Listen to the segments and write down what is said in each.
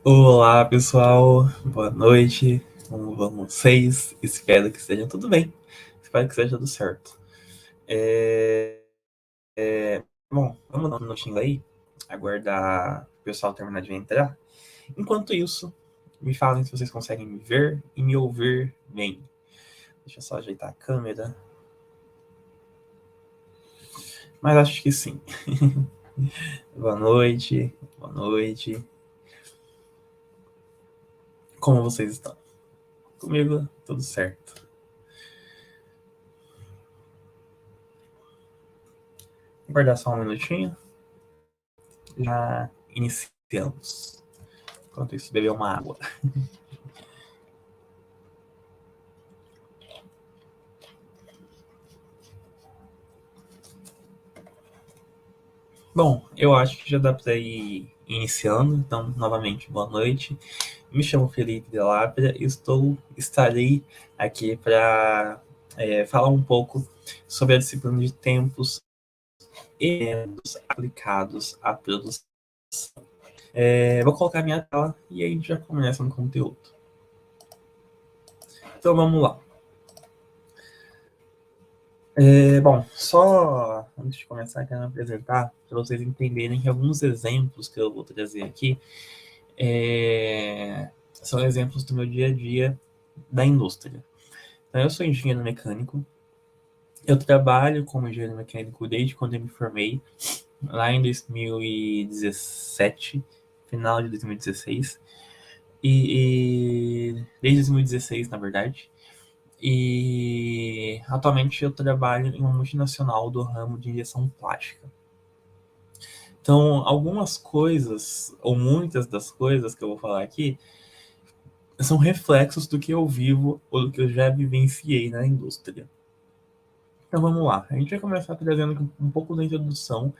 Olá, pessoal. Boa noite. Como vão vocês? Espero que estejam tudo bem. Espero que esteja tudo certo. É... Bom, vamos dar um minutinho aí, aguardar o pessoal terminar de entrar. Enquanto isso, me falem se vocês conseguem me ver e me ouvir bem. Deixa eu só ajeitar a câmera. Mas acho que sim. Boa noite. Boa noite. Como vocês estão? Comigo, tudo certo. Vou guardar só um minutinho. Já iniciamos. Enquanto isso, beber uma água. Bom, eu acho que já dá para ir iniciando. Então, novamente, boa noite. Me chamo Felipe de Lápida e estarei aqui para falar um pouco sobre a disciplina de tempos e métodos aplicados à produção. Vou colocar minha tela e aí a gente já começa no conteúdo. Então, vamos lá. Bom, só antes de começar, quero apresentar para vocês entenderem que alguns exemplos que eu vou trazer aqui são exemplos do meu dia a dia da indústria. Então, eu sou engenheiro mecânico, eu trabalho como engenheiro mecânico desde quando eu me formei, lá em 2017, final de 2016, desde 2016, na verdade. E atualmente eu trabalho em uma multinacional do ramo de injeção plástica. Então, algumas coisas, ou muitas das coisas que eu vou falar aqui, são reflexos do que eu vivo ou do que eu já vivenciei na indústria. Então vamos lá, a gente vai começar trazendo um pouco da introdução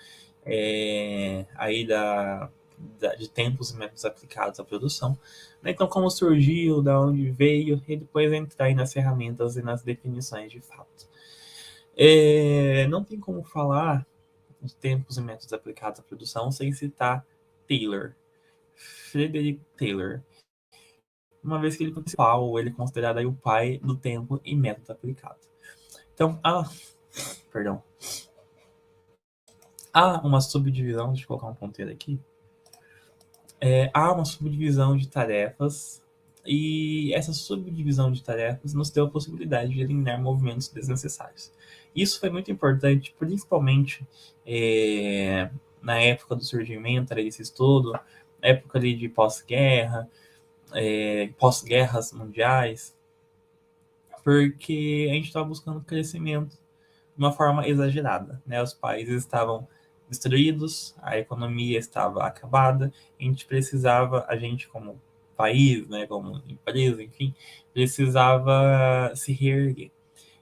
aí de tempos e métodos aplicados à produção. Né? Então, como surgiu, da onde veio, e depois entrar aí nas ferramentas e nas definições de fato. Não tem como falar de tempos e métodos aplicados à produção sem citar Taylor, Frederick Taylor, uma vez que ele principal, ele é considerado aí o pai do tempo e método aplicado. Então, perdão, há uma subdivisão, deixa eu colocar um ponteiro aqui, há uma subdivisão de tarefas e essa subdivisão de tarefas nos deu a possibilidade de eliminar movimentos desnecessários. Isso foi muito importante, principalmente na época do surgimento desse estudo, época ali de pós-guerra, pós-guerras mundiais, porque a gente estava buscando crescimento de uma forma exagerada. Né? Os países estavam destruídos, a economia estava acabada, a gente como país, né, como empresa, enfim, precisava se reerguer.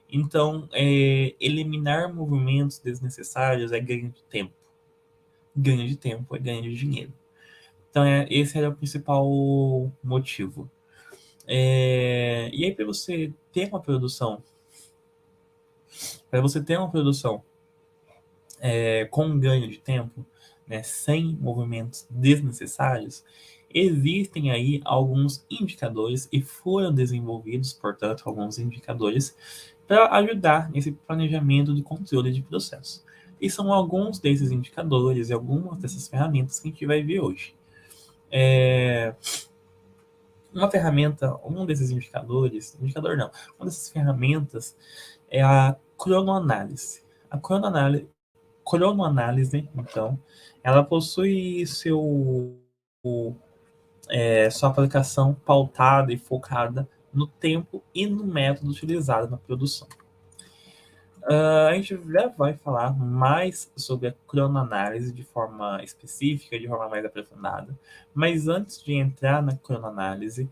Então, eliminar movimentos desnecessários é ganho de tempo. Ganho de tempo é ganho de dinheiro. Então, esse era o principal motivo. E aí, para você ter uma produção com ganho de tempo, né, sem movimentos desnecessários, existem aí alguns indicadores e foram desenvolvidos, portanto, alguns indicadores para ajudar nesse planejamento de controle de processo. E são alguns desses indicadores e algumas dessas ferramentas que a gente vai ver hoje. Um desses indicadores, uma dessas ferramentas é a cronoanálise. A cronoanálise, então, ela possui sua aplicação pautada e focada no tempo e no método utilizado na produção. A gente já vai falar mais sobre a cronoanálise de forma específica, de forma mais aprofundada, mas antes de entrar na cronoanálise,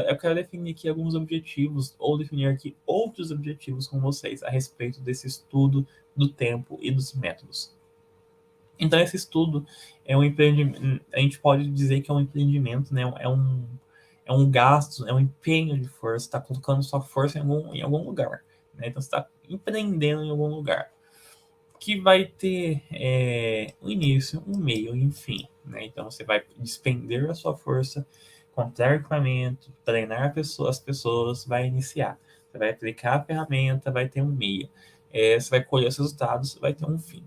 eu quero definir aqui alguns objetivos, ou definir aqui outros objetivos com vocês a respeito desse estudo do tempo e dos métodos. Então, esse estudo é um empreendimento, a gente pode dizer que é um empreendimento, né? É um gasto, é um empenho de força, está colocando sua força em algum lugar. Né? Então, você está empreendendo em algum lugar. que vai ter um início, um meio e um fim, né? Então você vai despender a sua força, comprar equipamento, treinar as pessoas, vai iniciar. Você vai aplicar a ferramenta, vai ter um meio. Você vai colher os resultados, vai ter um fim.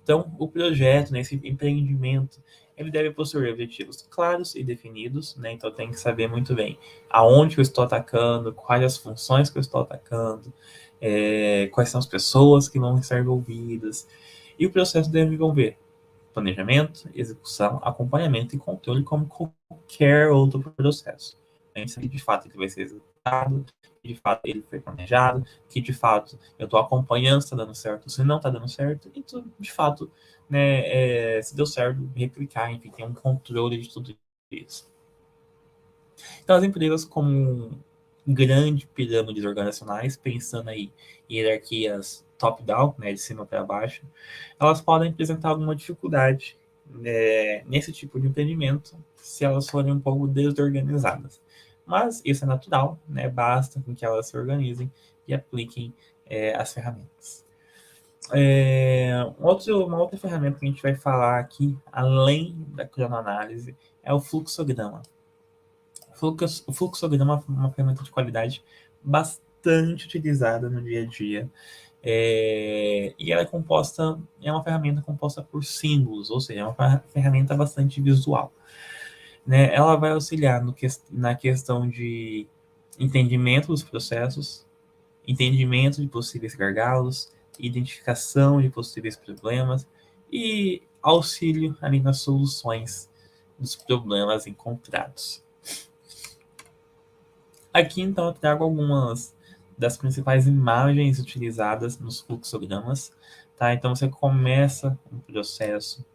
Então, o projeto, né, esse empreendimento, ele deve possuir objetivos claros e definidos, né? Então tem que saber muito bem aonde eu estou atacando, quais as funções que eu estou atacando, quais são as pessoas que vão estar envolvidas. E o processo deve envolver planejamento, execução, acompanhamento e controle como qualquer outro processo. Né? Que de fato ele vai ser executado, que de fato ele foi planejado, que de fato eu estou acompanhando se está dando certo, se não está dando certo, e tudo, de fato, né, se deu certo, replicar, enfim, tem um controle de tudo isso. Então, as empresas como grande pirâmides organizacionais, pensando aí em hierarquias top-down, né, de cima para baixo, elas podem apresentar alguma dificuldade, né, nesse tipo de empreendimento se elas forem um pouco desorganizadas. Mas isso é natural, né, basta com que elas se organizem e apliquem as ferramentas. Uma outra ferramenta que a gente vai falar aqui, além da cronoanálise, é o fluxograma. O fluxograma é uma ferramenta de qualidade bastante utilizada no dia a dia. E ela é uma ferramenta composta por símbolos, ou seja, é uma ferramenta bastante visual. Né? Ela vai auxiliar na questão de entendimento dos processos, entendimento de possíveis gargalos, identificação de possíveis problemas e auxílio ali nas soluções dos problemas encontrados. Aqui, então, eu trago algumas das principais imagens utilizadas nos fluxogramas. Tá? Então, você começa um processo.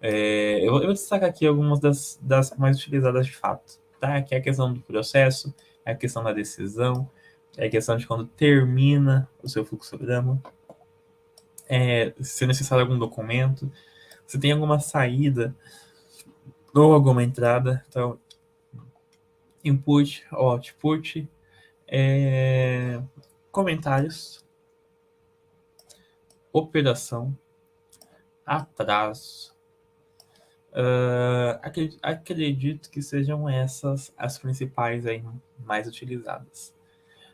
Eu vou destacar aqui algumas das mais utilizadas de fato. Tá? Que é a questão do processo, é a questão da decisão, é a questão de quando termina o seu fluxograma, se é necessário algum documento, se tem alguma saída ou alguma entrada. Então, input ou output, comentários, operação, atraso. Acredito que sejam essas as principais aí mais utilizadas.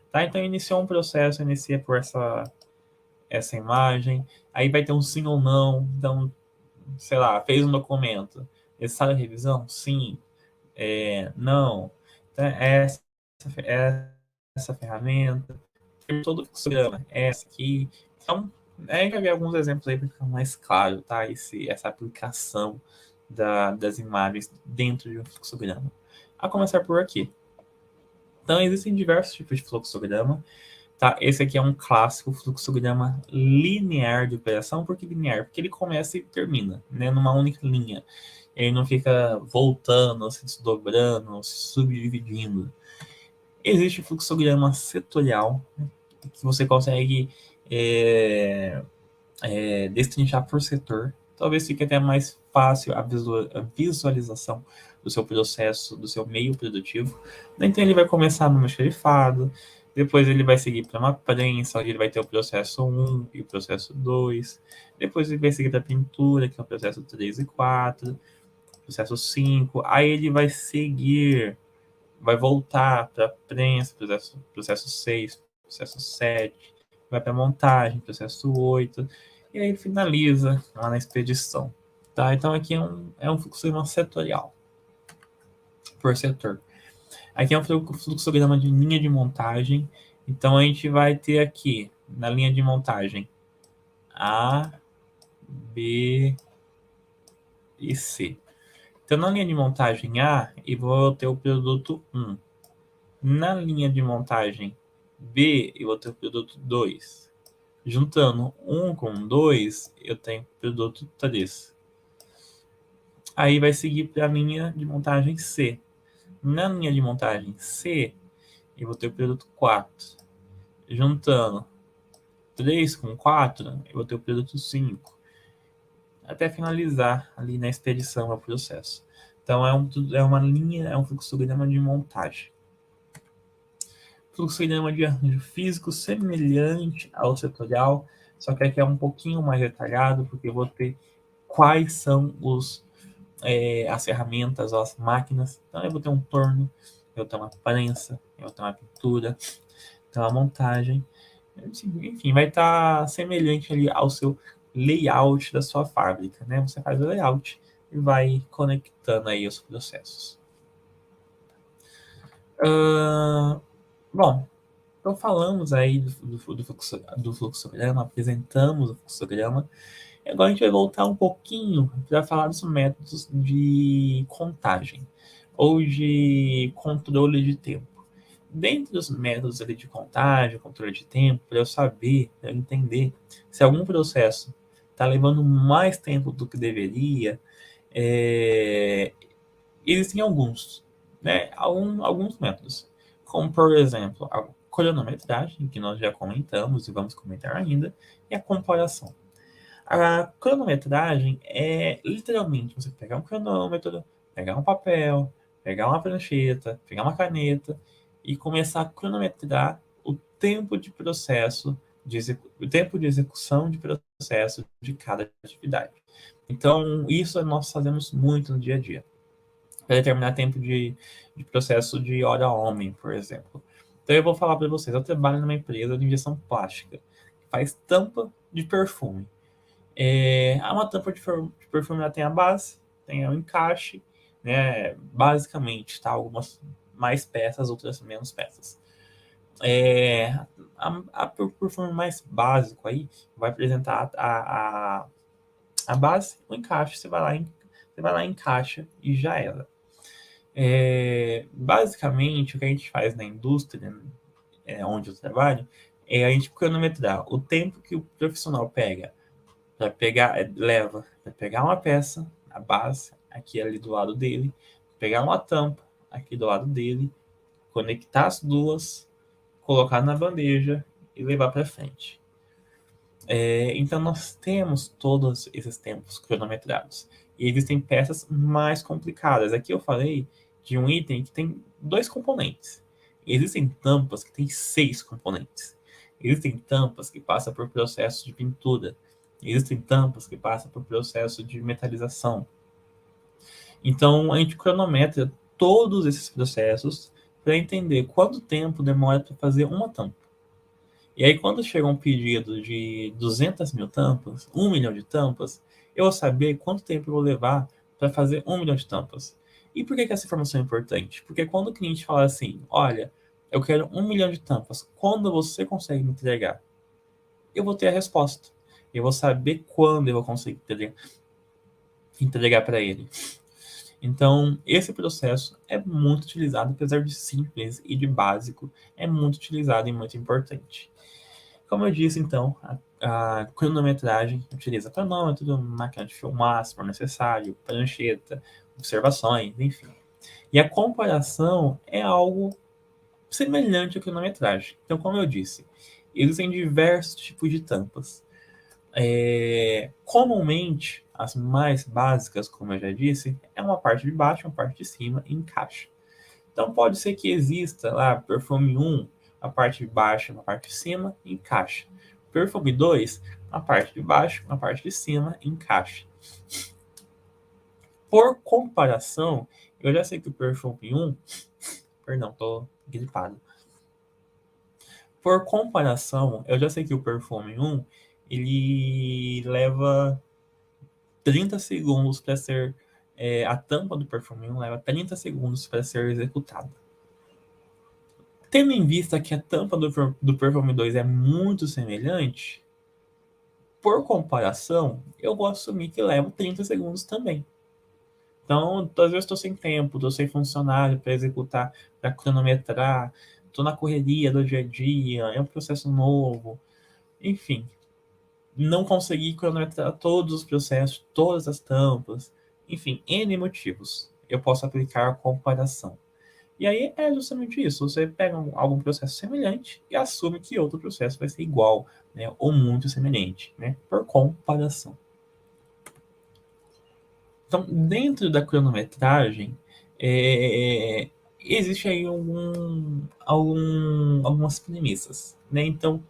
Tá? Então iniciou um processo, inicia por essa imagem, aí vai ter um sim ou não, então, sei lá, fez um documento, necessária revisão? Sim, não. Então, essa ferramenta, todo o programa, essa aqui. Então, a gente vai ver alguns exemplos aí para ficar mais claro, tá? Essa aplicação das imagens dentro de um fluxograma. A começar por aqui. Então, existem diversos tipos de fluxograma. Tá? Esse aqui é um clássico fluxograma linear de operação. Por que linear? Porque ele começa e termina, né? Numa única linha. Ele não fica voltando, se desdobrando, se subdividindo. Existe o fluxograma setorial, né? Que você consegue destrinchar por setor. Talvez fique até mais fácil a visualização do seu processo, do seu meio produtivo. Então ele vai começar no xerifado, depois ele vai seguir para uma prensa, onde ele vai ter o processo 1 e o processo 2. Depois ele vai seguir para a pintura, que é o processo 3 e 4. Processo 5. Aí ele vai seguir, vai voltar para a prensa, processo 6, processo 7. Vai para a montagem, processo 8. E aí finaliza lá na expedição. Tá? Então aqui é um fluxograma setorial, por setor. Aqui é um fluxograma de linha de montagem. Então a gente vai ter aqui, na linha de montagem, A, B e C. Então na linha de montagem A, eu vou ter o produto 1. Na linha de montagem B, eu vou ter o produto 2. Juntando 1 com 2, eu tenho o produto 3. Aí vai seguir para a linha de montagem C. Na linha de montagem C, eu vou ter o produto 4. Juntando 3 com 4, eu vou ter o produto 5. Até finalizar ali na expedição ao processo. Então é uma linha, é um fluxograma de montagem. Fluxograma de arranjo físico semelhante ao setorial, Só que aqui é um pouquinho mais detalhado, porque eu vou ter quais são as ferramentas ou as máquinas. Então, eu vou ter um torno, eu vou ter uma prensa, eu vou ter uma pintura, ter uma montagem. Enfim, vai estar semelhante ali ao seu layout da sua fábrica, né? Você faz o layout e vai conectando aí os processos. Bom, então falamos aí do fluxograma, apresentamos o fluxograma, e agora a gente vai voltar um pouquinho para falar dos métodos de contagem ou de controle de tempo. Dentre os métodos ali de contagem, controle de tempo, para eu saber, para eu entender se algum processo está levando mais tempo do que deveria, é, existem alguns, né? Alguns métodos, como por exemplo a cronometragem, que nós já comentamos e vamos comentar ainda, e a comparação. A cronometragem é literalmente você pegar um cronômetro, pegar um papel, pegar uma prancheta, pegar uma caneta e começar a cronometrar o tempo de processo, o tempo de execução de processo de cada atividade. Então, isso nós fazemos muito no dia a dia para determinar tempo de processo de hora homem, por exemplo. Então eu vou falar para vocês, eu trabalho numa empresa de injeção plástica, que faz tampa de perfume. Uma tampa de perfume, ela tem a base, tem o encaixe, né? Basicamente, tá? Algumas mais peças, outras menos peças. A perfume mais básico aí vai apresentar a base, o encaixe, você vai lá, encaixa e já era. Basicamente, o que a gente faz na indústria, onde eu trabalho, é a gente cronometrar o tempo que o profissional leva para pegar uma peça, a base, aqui ali do lado dele, pegar uma tampa, aqui do lado dele, conectar as duas, colocar na bandeja e levar para frente. Então, nós temos todos esses tempos cronometrados. E existem peças mais complicadas. Aqui eu falei de um item que tem 2 componentes. Existem tampas que têm 6 componentes. Existem tampas que passam por processo de pintura. Existem tampas que passam por processo de metalização. Então, a gente cronometra todos esses processos para entender quanto tempo demora para fazer uma tampa. E aí, quando chega um pedido de 200 mil tampas, 1 milhão de tampas, eu vou saber quanto tempo eu vou levar para fazer 1 milhão de tampas. E por que essa informação é importante? Porque quando o cliente fala assim, olha, eu quero 1 milhão de tampas, quando você consegue me entregar? Eu vou ter a resposta. Eu vou saber quando eu vou conseguir entregar para ele. Então, esse processo é muito utilizado, apesar de simples e de básico, é muito utilizado e muito importante. Como eu disse, então, a cronometragem utiliza cronômetro, máquina de filmar, se for necessário, prancheta, observações, enfim. E a comparação é algo semelhante à cronometragem. Então, como eu disse, existem diversos tipos de tampas. Comumente, as mais básicas, como eu já disse, é uma parte de baixo, uma parte de cima e encaixa. Então, pode ser que exista lá perfume 1, a parte de baixo, uma parte de cima, encaixa. Perfume 2, a parte de baixo, a parte de cima, encaixa. Por comparação, eu já sei que o perfume 1, perdão, tô gripado. Por comparação, eu já sei que o perfume 1, ele leva 30 segundos para ser. A tampa do perfume 1 leva 30 segundos para ser executada. Tendo em vista que a tampa do perfume 2 é muito semelhante, por comparação, eu vou assumir que leva 30 segundos também. Então, às vezes estou sem tempo, estou sem funcionário para executar, para cronometrar, estou na correria do dia a dia, é um processo novo, enfim, não consegui cronometrar todos os processos, todas as tampas, enfim, N motivos. Eu posso aplicar a comparação. E aí é justamente isso. Você pega algum processo semelhante e assume que outro processo vai ser igual, né, ou muito semelhante, né, por comparação. Então, dentro da cronometragem, existe aí algumas premissas, né? Então,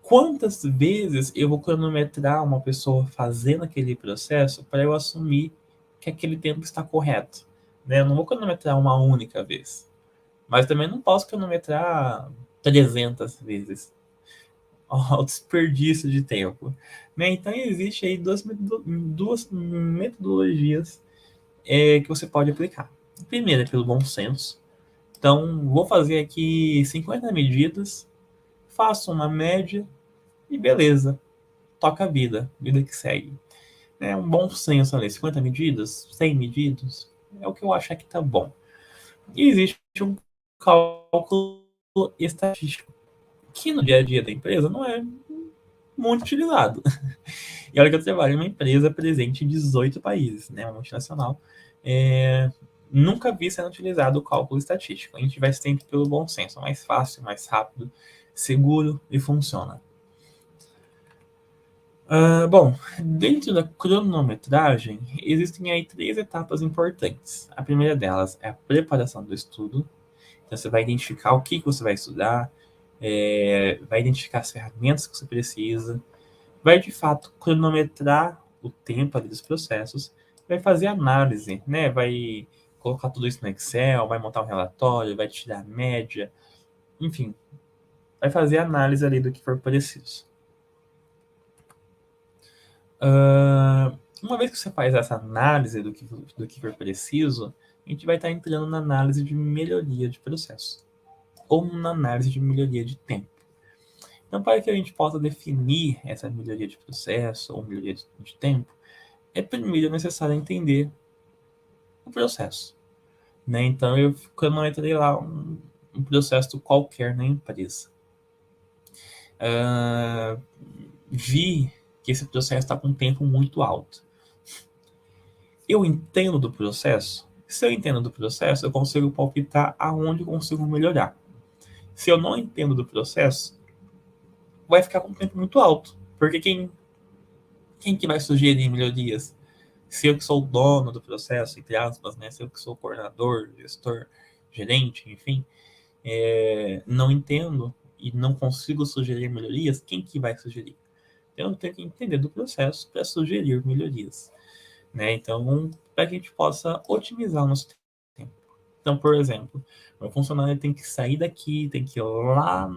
quantas vezes eu vou cronometrar uma pessoa fazendo aquele processo para eu assumir que aquele tempo está correto, né? Eu não vou cronometrar uma única vez, mas também não posso cronometrar 300 vezes. Ao desperdício de tempo, né? Então existe aí duas metodologias que você pode aplicar. A primeira é pelo bom senso. Então, vou fazer aqui 50 medidas, faço uma média e beleza, toca a vida que segue. É um bom senso ali, 50 medidas, 100 medidas, é o que eu achar que tá bom. E existe um cálculo estatístico, que no dia a dia da empresa não é muito utilizado. E olha que eu trabalho em uma empresa presente em 18 países, né, uma multinacional. É, nunca vi sendo utilizado o cálculo estatístico. A gente vai sempre pelo bom senso, mais fácil, mais rápido, seguro e funciona. Bom, dentro da cronometragem, existem aí 3 etapas importantes. A primeira delas é a preparação do estudo. Então, você vai identificar o que você vai estudar, vai identificar as ferramentas que você precisa, vai de fato cronometrar o tempo ali dos processos, vai fazer análise, né? Vai colocar tudo isso no Excel, vai montar um relatório, vai tirar a média, enfim, vai fazer análise ali do que for preciso. Uma vez que você faz essa análise do que for preciso, a gente vai estar entrando na análise de melhoria de processo ou na análise de melhoria de tempo. Então, para que a gente possa definir essa melhoria de processo ou melhoria de tempo, é primeiro necessário entender o processo, né? Então, quando eu entrei lá um processo qualquer na empresa, uh, vi que esse processo está com um tempo muito alto. Eu entendo do processo? Se eu entendo do processo, eu consigo palpitar aonde eu consigo melhorar. Se eu não entendo do processo, vai ficar com um tempo muito alto. Porque quem que vai sugerir melhorias? Se eu que sou o dono do processo, entre aspas, né? Se eu que sou o coordenador, gestor, gerente, enfim, não entendo e não consigo sugerir melhorias, quem que vai sugerir? Eu tenho que entender do processo para sugerir melhorias, né? Então, para que a gente possa otimizar o nosso tempo. Então, por exemplo, o funcionário tem que sair daqui, tem que ir lá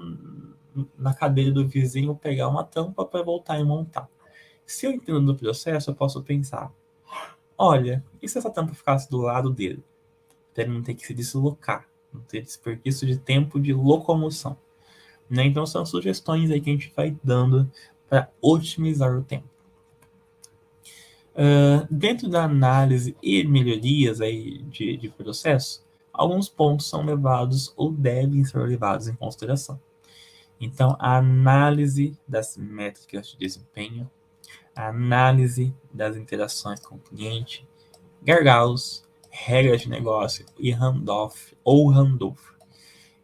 na cadeira do vizinho pegar uma tampa para voltar e montar. Se eu entendo do processo, eu posso pensar: olha, e se essa tampa ficasse do lado dele? Para ele não ter que se deslocar, não ter desperdício de tempo de locomoção, né? Então são sugestões aí que a gente vai dando para otimizar o tempo. Dentro da análise e melhorias aí de processo, alguns pontos são levados ou devem ser levados em consideração. Então, a análise das métricas de desempenho, a análise das interações com o cliente, gargalos, regras de negócio e handoff ou handover.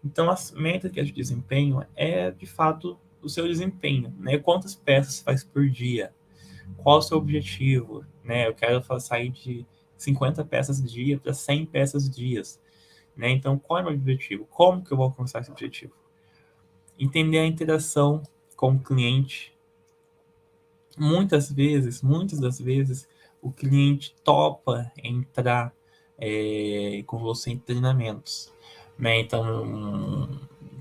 Então, as métricas de desempenho é, de fato, o seu desempenho, né? Quantas peças você faz por dia? Qual o seu objetivo, né? Eu quero sair de 50 peças dia para 100 peças dias, né? Então, qual é o meu objetivo? Como que eu vou alcançar esse objetivo? Entender a interação com o cliente. Muitas das vezes, o cliente topa entrar com você em treinamentos, né? Então,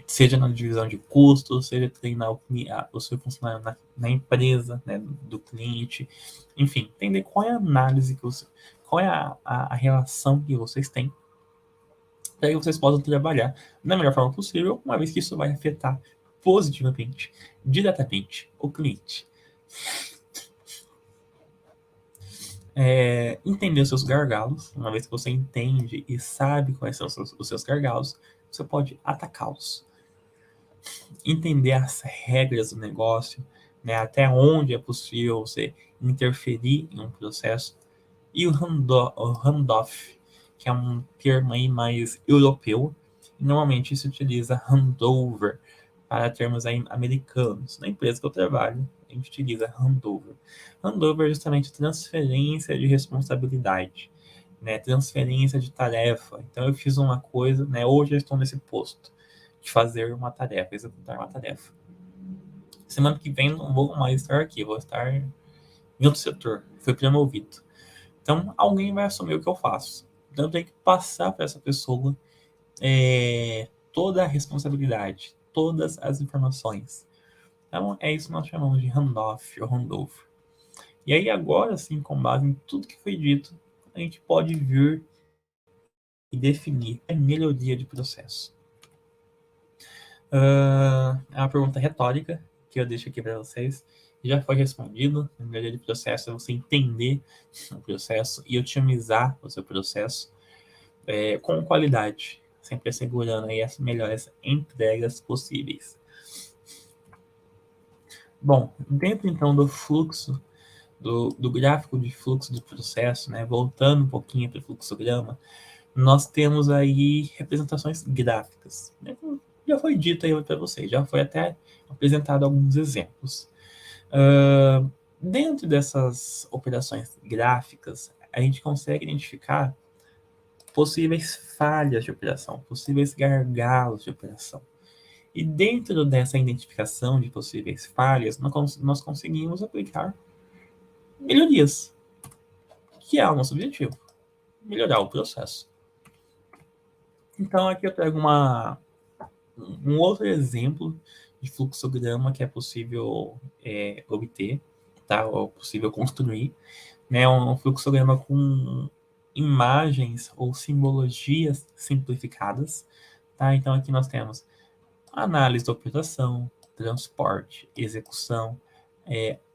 seja na divisão de custos, seja treinar o seu funcionário na empresa, né, do cliente, enfim, entender qual é a análise qual é a relação que vocês têm, para que vocês possam trabalhar da melhor forma possível, uma vez que isso vai afetar positivamente, diretamente, o cliente. Entender os seus gargalos. Uma vez que você entende e sabe quais são os seus gargalos, você pode atacá-los. Entender as regras do negócio, né, até onde é possível você interferir em um processo. E o handoff, que é um termo aí mais europeu. E normalmente se utiliza handover para termos aí americanos. Na empresa que eu trabalho, a gente utiliza handover. Handover é justamente transferência de responsabilidade, né? Transferência de tarefa. Então eu fiz uma coisa, né? Hoje eu estou nesse posto de fazer uma tarefa, executar uma tarefa. semana que vem não vou mais estar aqui, vou estar em outro setor, foi promovido. Então, alguém vai assumir o que eu faço. Então, eu tenho que passar para essa pessoa toda a responsabilidade, todas as informações. Então, é isso que nós chamamos de handoff ou handover. E aí, agora sim, com base em tudo que foi dito, a gente pode vir e definir a melhoria de processo. É uma pergunta retórica que eu deixo aqui para vocês. Já foi respondido. A melhoria de processo é você entender o processo e otimizar o seu processo com qualidade, sempre assegurando aí as melhores entregas possíveis. Bom, dentro então do fluxo, do gráfico de fluxo do processo, né, voltando um pouquinho para o fluxograma, nós temos aí representações gráficas. Né? Já foi dito aí para vocês, já foi até apresentado alguns exemplos. Dentro dessas operações gráficas, a gente consegue identificar possíveis falhas de operação, possíveis gargalos de operação. E dentro dessa identificação de possíveis falhas, nós conseguimos aplicar melhorias, que é o nosso objetivo, melhorar o processo. Então aqui eu trago um outro exemplo de fluxograma que é possível obter, tá? Ou possível construir, né? Um fluxograma com imagens ou simbologias simplificadas, tá? Então aqui nós temos análise da operação, transporte, execução,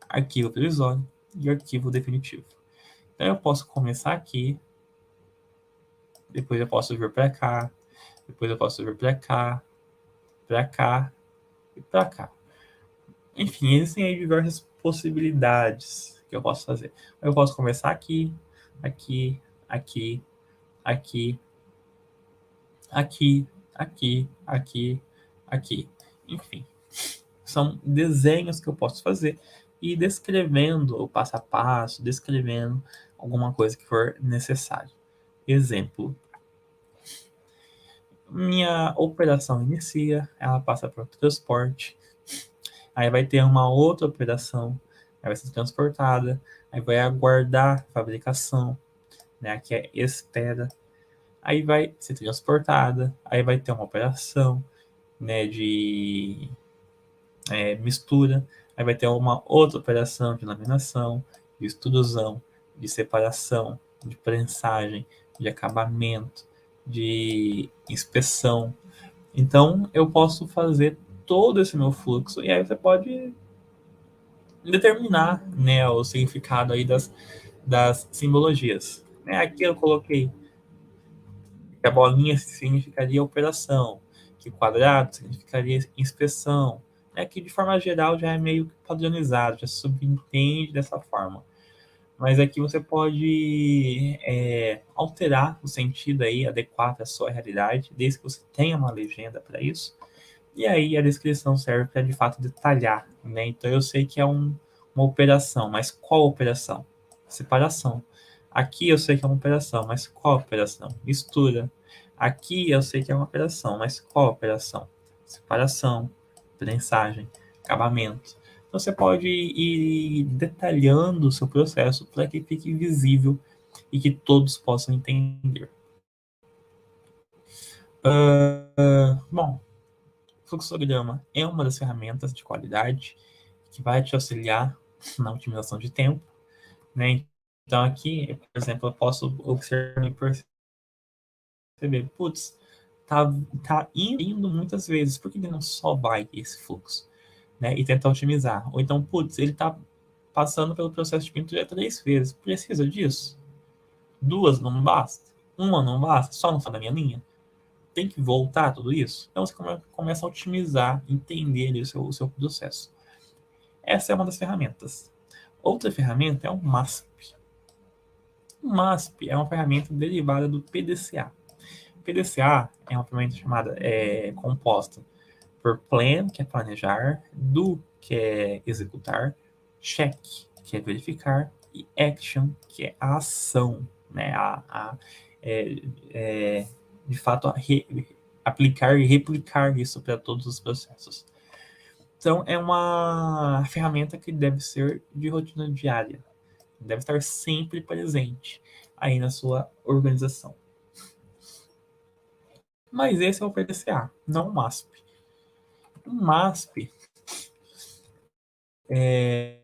arquivo provisório e arquivo definitivo. Então eu posso começar aqui, depois eu posso vir para cá, depois eu posso vir para cá, para cá e para cá. Enfim, existem aí diversas possibilidades que eu posso fazer. Eu posso começar aqui, aqui, aqui, aqui, aqui, aqui, aqui, aqui. Enfim, são desenhos que eu posso fazer e descrevendo o passo a passo, descrevendo alguma coisa que for necessário. Exemplo, minha operação inicia, ela passa para o transporte, aí vai ter uma outra operação, aí vai ser transportada, aí vai aguardar a fabricação, né, aqui é espera, aí vai ser transportada, aí vai ter uma operação, né, de mistura, aí vai ter uma outra operação de laminação, de extrusão, de separação, de prensagem, de acabamento, de inspeção. Então, eu posso fazer todo esse meu fluxo e aí você pode determinar, né, o significado aí das simbologias. Aqui eu coloquei que a bolinha significaria operação, que o quadrado significaria inspeção, que de forma geral já é meio padronizado, já se subentende dessa forma. Mas aqui você pode alterar o sentido aí, adequar para a sua realidade, desde que você tenha uma legenda para isso. E aí a descrição serve para de fato detalhar, né? Então eu sei que é uma operação, mas qual operação? Separação. Aqui eu sei que é uma operação, mas qual operação? Mistura. Aqui eu sei que é uma operação, mas qual operação? Separação, prensagem, acabamento. Então você pode ir detalhando o seu processo para que fique visível e que todos possam entender. Bom, fluxograma é uma das ferramentas de qualidade que vai te auxiliar na otimização de tempo, né? Então aqui, por exemplo, eu posso observar e perceber, putz, tá indo muitas vezes, por que ele não só vai esse fluxo, né? E tentar otimizar. Ou então, putz, ele tá passando pelo processo de pintura 3 vezes, precisa disso? 2 não basta? Uma não basta? Só não sai da minha linha? Tem que voltar tudo isso? Então você começa a otimizar, entender o seu processo. Essa é uma das ferramentas. Outra ferramenta é o MASP. O MASP é uma ferramenta derivada do PDCA. O PDCA é uma ferramenta chamada composta por plan, que é planejar, do, que é executar, check, que é verificar, e action, que é a ação, né? De fato, aplicar e replicar isso para todos os processos. Então, é uma ferramenta que deve ser de rotina diária, deve estar sempre presente aí na sua organização. Mas esse é o PDCA, não o MASP. O MASP é,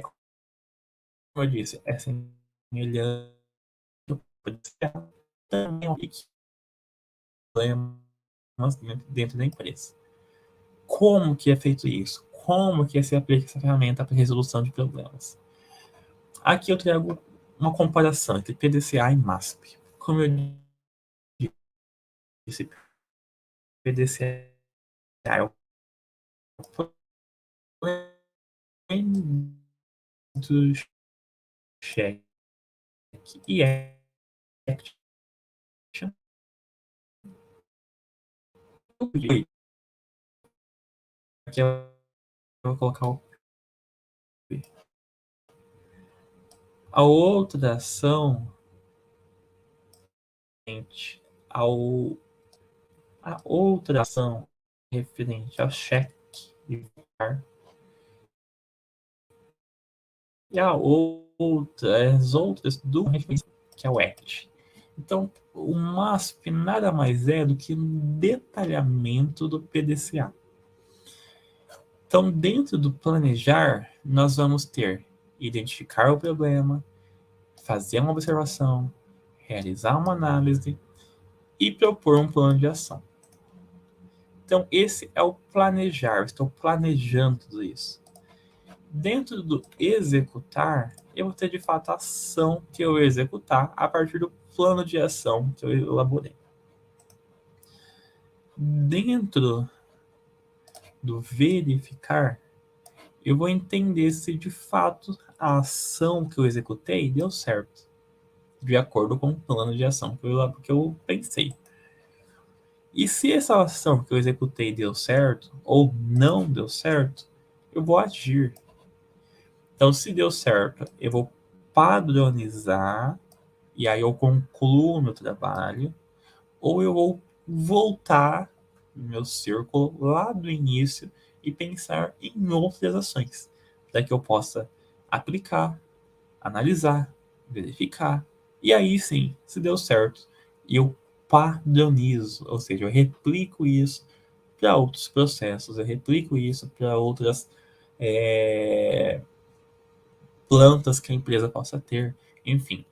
como eu disse, é semelhante ao PDCA, também é um problemas dentro da empresa. Como que é feito isso? Como que se aplica essa ferramenta para resolução de problemas? Aqui eu trago uma comparação entre PDCA e MASP. Como eu disse, PDCA é o do check e action. Aqui eu vou colocar a outra ação ao a outra ação referente ao cheque e a outra, as outras do que é o ACT. Então, o MASP nada mais é do que um detalhamento do PDCA. Então, dentro do planejar, nós vamos ter identificar o problema, fazer uma observação, realizar uma análise e propor um plano de ação. Então, esse é o planejar, estou planejando tudo isso. Dentro do executar, eu vou ter de fato a ação que eu executar a partir do plano de ação que eu elaborei. Dentro do verificar, eu vou entender se de fato a ação que eu executei deu certo, de acordo com o plano de ação que eu pensei. E se essa ação que eu executei deu certo ou não deu certo, eu vou agir. Então, se deu certo, eu vou padronizar e aí eu concluo o meu trabalho, ou eu vou voltar no meu círculo lá do início e pensar em outras ações, para que eu possa aplicar, analisar, verificar, e aí sim, se deu certo, eu padronizo, ou seja, eu replico isso para outros processos, eu replico isso para outras é, plantas que a empresa possa ter, enfim.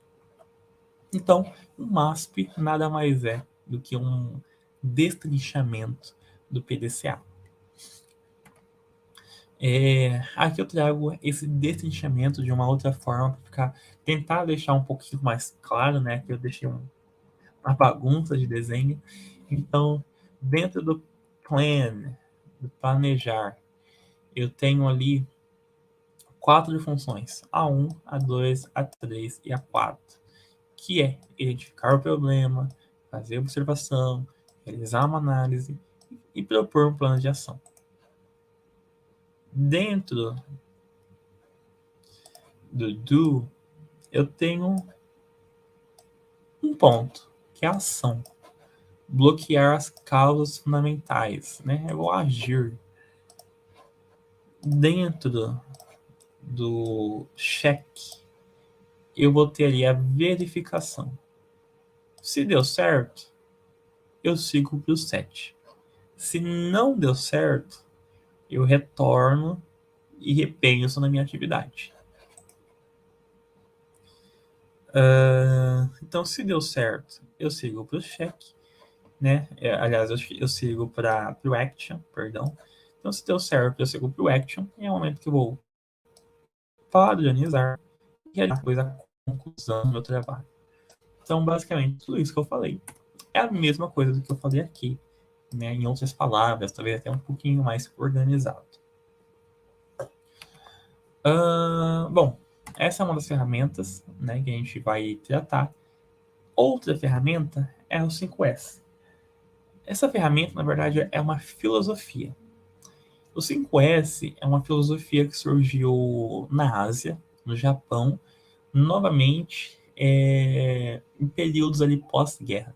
Então, o MASP nada mais é do que um destrinchamento do PDCA. Aqui eu trago esse destrinchamento de uma outra forma para tentar deixar um pouquinho mais claro, né? Que eu deixei uma bagunça de desenho. Então, dentro do plan, do planejar, eu tenho ali 4 funções: A1, A2, A3 e A4, que é identificar o problema, fazer observação, realizar uma análise e propor um plano de ação. Dentro do do, eu tenho um ponto, que é a ação. Bloquear as causas fundamentais, né? Eu vou agir. Dentro do cheque, eu vou ter ali a verificação. Se deu certo, eu sigo para o 7. Se não deu certo, eu retorno e repenso na minha atividade. Então, se deu certo, eu sigo para o check, né? Aliás, eu sigo para o action, perdão. Então, se deu certo, eu sigo para o action. E é o momento que eu vou padronizar e depois a conclusão do meu trabalho. Então, basicamente, tudo isso que eu falei é a mesma coisa do que eu falei aqui, né? Em outras palavras, talvez até um pouquinho mais organizado. Bom, essa é uma das ferramentas, né, que a gente vai tratar. Outra ferramenta é o 5S. Essa ferramenta, na verdade, é uma filosofia. O 5S é uma filosofia que surgiu na Ásia, no Japão, novamente em períodos ali pós-guerra.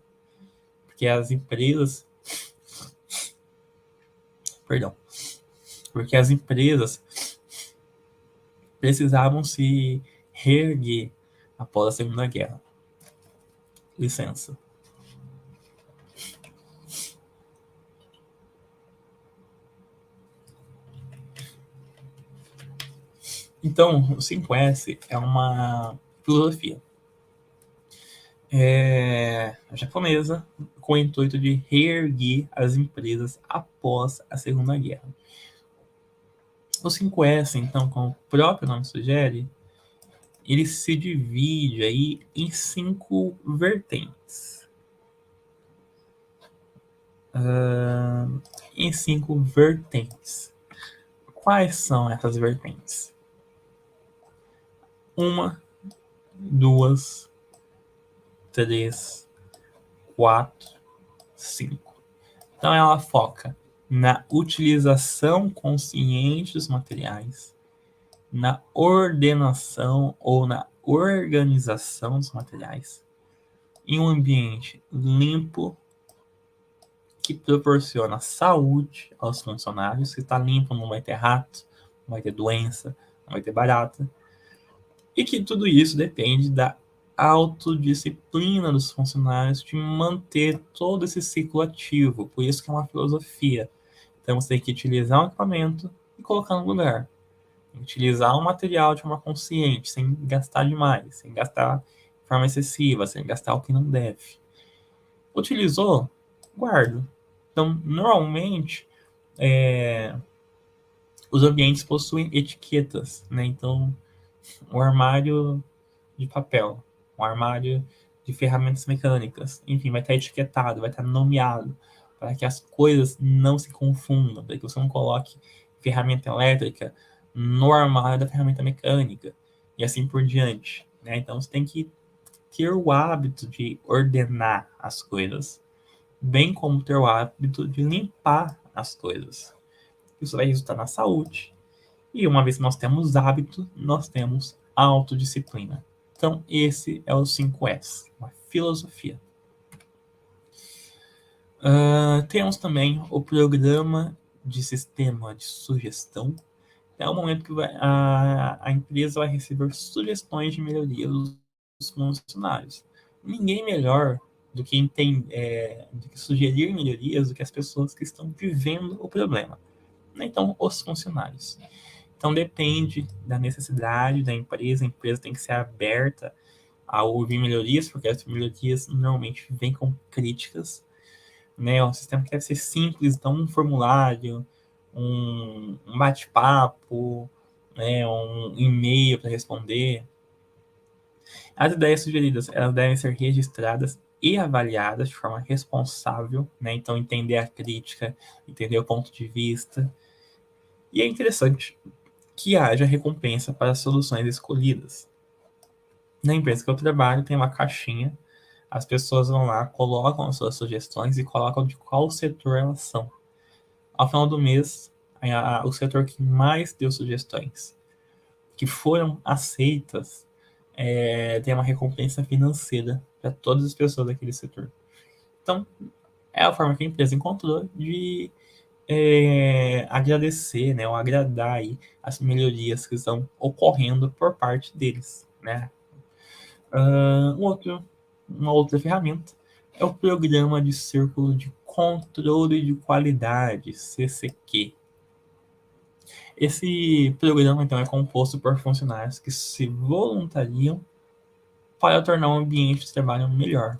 Porque as empresas, perdão, porque as empresas precisavam se reerguer após a Segunda Guerra. Licença. Então, o 5S é uma filosofia japonesa com o intuito de reerguer as empresas após a Segunda Guerra. O 5S, então, como o próprio nome sugere, ele se divide aí em 5 vertentes. Em 5 vertentes. Quais são essas vertentes? 1, 2, 3, 4, 5. Então ela foca na utilização consciente dos materiais, na ordenação ou na organização dos materiais, em um ambiente limpo que proporciona saúde aos funcionários. Se está limpo, não vai ter rato, não vai ter doença, não vai ter barata. E que tudo isso depende da autodisciplina dos funcionários de manter todo esse ciclo ativo. Por isso que é uma filosofia. Então você tem que utilizar um equipamento e colocar no lugar. Utilizar um material de forma consciente, sem gastar demais, sem gastar de forma excessiva, sem gastar o que não deve. Utilizou? Guarda. Então, normalmente, os ambientes possuem etiquetas, né? Então, o armário de papel, um armário de ferramentas mecânicas, enfim, vai estar etiquetado, vai estar nomeado, para que as coisas não se confundam, para que você não coloque ferramenta elétrica no armário da ferramenta mecânica, e assim por diante, né? Então você tem que ter o hábito de ordenar as coisas, bem como ter o hábito de limpar as coisas. Isso vai resultar na saúde, e uma vez que nós temos hábito, nós temos autodisciplina. Então, esse é o 5S, uma filosofia. Temos também o programa de sistema de sugestão. É o momento que a empresa vai receber sugestões de melhoria dos funcionários. Ninguém melhor do que sugerir melhorias do que as pessoas que estão vivendo o problema. Então, os funcionários. Então, depende da necessidade da empresa. A empresa tem que ser aberta a ouvir melhorias, porque as melhorias normalmente vêm com críticas, né? O sistema deve ser simples, então um formulário, um bate-papo, né? Um e-mail para responder. As ideias sugeridas, elas devem ser registradas e avaliadas de forma responsável, né? Então, entender a crítica, entender o ponto de vista. E é interessante que haja recompensa para as soluções escolhidas. Na empresa que eu trabalho, tem uma caixinha, as pessoas vão lá, colocam as suas sugestões e colocam de qual setor elas são. Ao final do mês, o setor que mais deu sugestões, que foram aceitas, tem uma recompensa financeira para todas as pessoas daquele setor. Então, é a forma que a empresa encontrou de agradecer, né, ou agradar aí as melhorias que estão ocorrendo por parte deles, né? Uma outra ferramenta é o Programa de Círculo de Controle de Qualidade, CCQ. Esse programa, então, é composto por funcionários que se voluntariam para tornar o ambiente de trabalho melhor.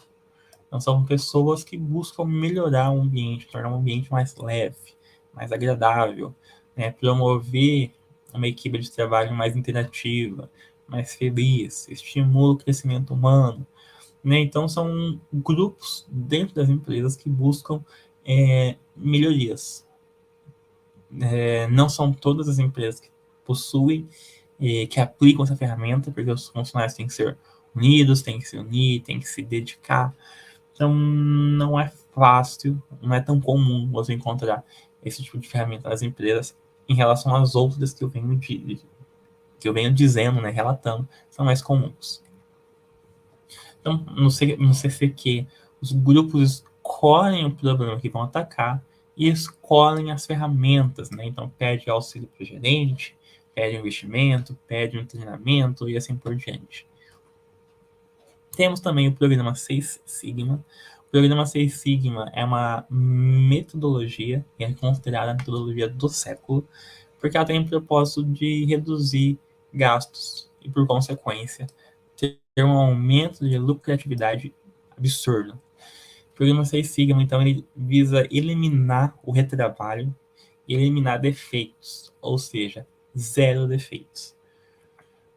Então, são pessoas que buscam melhorar o ambiente, tornar um ambiente mais leve, mais agradável, né? Promover uma equipe de trabalho mais interativa, mais feliz, estimula o crescimento humano, né? Então, são grupos dentro das empresas que buscam melhorias. Não são todas as empresas que possuem, que aplicam essa ferramenta, porque os funcionários têm que ser unidos, têm que se unir, têm que se dedicar. Então, não é fácil, não é tão comum você encontrar esse tipo de ferramenta nas empresas em relação às outras que eu venho dizendo, né, relatando, são mais comuns. Então, no CCQ, os grupos escolhem o problema que vão atacar e escolhem as ferramentas, né? Então, pede auxílio para o gerente, pede um investimento, pede um treinamento e assim por diante. Temos também o programa Seis Sigma. O programa Seis Sigma é uma metodologia, que é considerada a metodologia do século, porque ela tem o propósito de reduzir gastos e, por consequência, ter um aumento de lucratividade absurdo. O programa Seis Sigma, então, ele visa eliminar o retrabalho e eliminar defeitos, ou seja, zero defeitos.